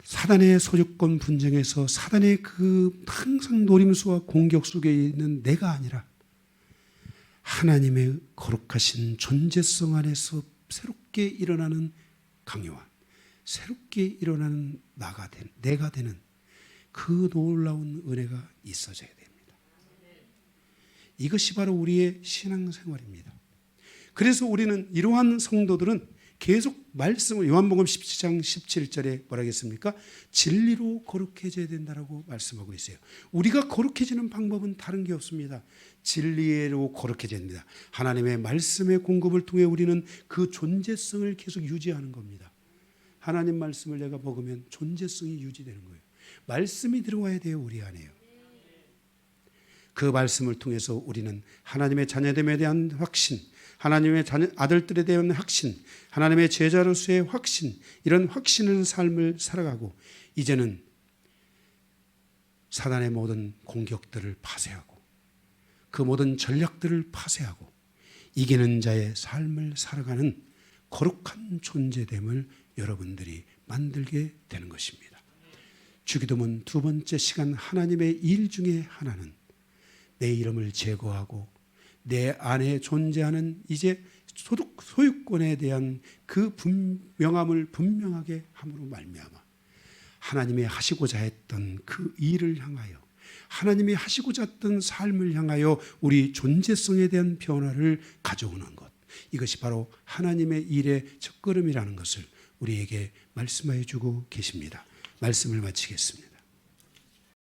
사단의 소유권 분쟁에서 사단의 그 항상 노림수와 공격 속에 있는 내가 아니라 하나님의 거룩하신 존재성 안에서 새롭게 일어나는 강요한, 새롭게 일어나는 내가 되는 그 놀라운 은혜가 있어져야 됩니다. 이것이 바로 우리의 신앙생활입니다. 그래서 우리는 이러한 성도들은 계속 말씀을, 요한복음 17장 17절에 뭐라 했습니까? 진리로 거룩해져야 된다라고 말씀하고 있어요. 우리가 거룩해지는 방법은 다른 게 없습니다. 진리로 거룩해져야 됩니다. 하나님의 말씀의 공급을 통해 우리는 그 존재성을 계속 유지하는 겁니다. 하나님 말씀을 내가 먹으면 존재성이 유지되는 거예요. 말씀이 들어와야 돼요, 우리 안에요. 그 말씀을 통해서 우리는 하나님의 자녀됨에 대한 확신, 하나님의 아들들에 대한 확신, 하나님의 제자로서의 확신, 이런 확신의 삶을 살아가고, 이제는 사단의 모든 공격들을 파쇄하고 그 모든 전략들을 파쇄하고 이기는 자의 삶을 살아가는 거룩한 존재됨을 여러분들이 만들게 되는 것입니다. 주기도문 두 번째 시간, 하나님의 일 중에 하나는 내 이름을 제거하고 내 안에 존재하는 이제 소유권에 대한 그 분명함을 분명하게 함으로 말미암아 하나님이 하시고자 했던 그 일을 향하여, 하나님이 하시고자 했던 삶을 향하여 우리 존재성에 대한 변화를 가져오는 것, 이것이 바로 하나님의 일의 첫걸음이라는 것을 우리에게 말씀하여 주고 계십니다. 말씀을 마치겠습니다.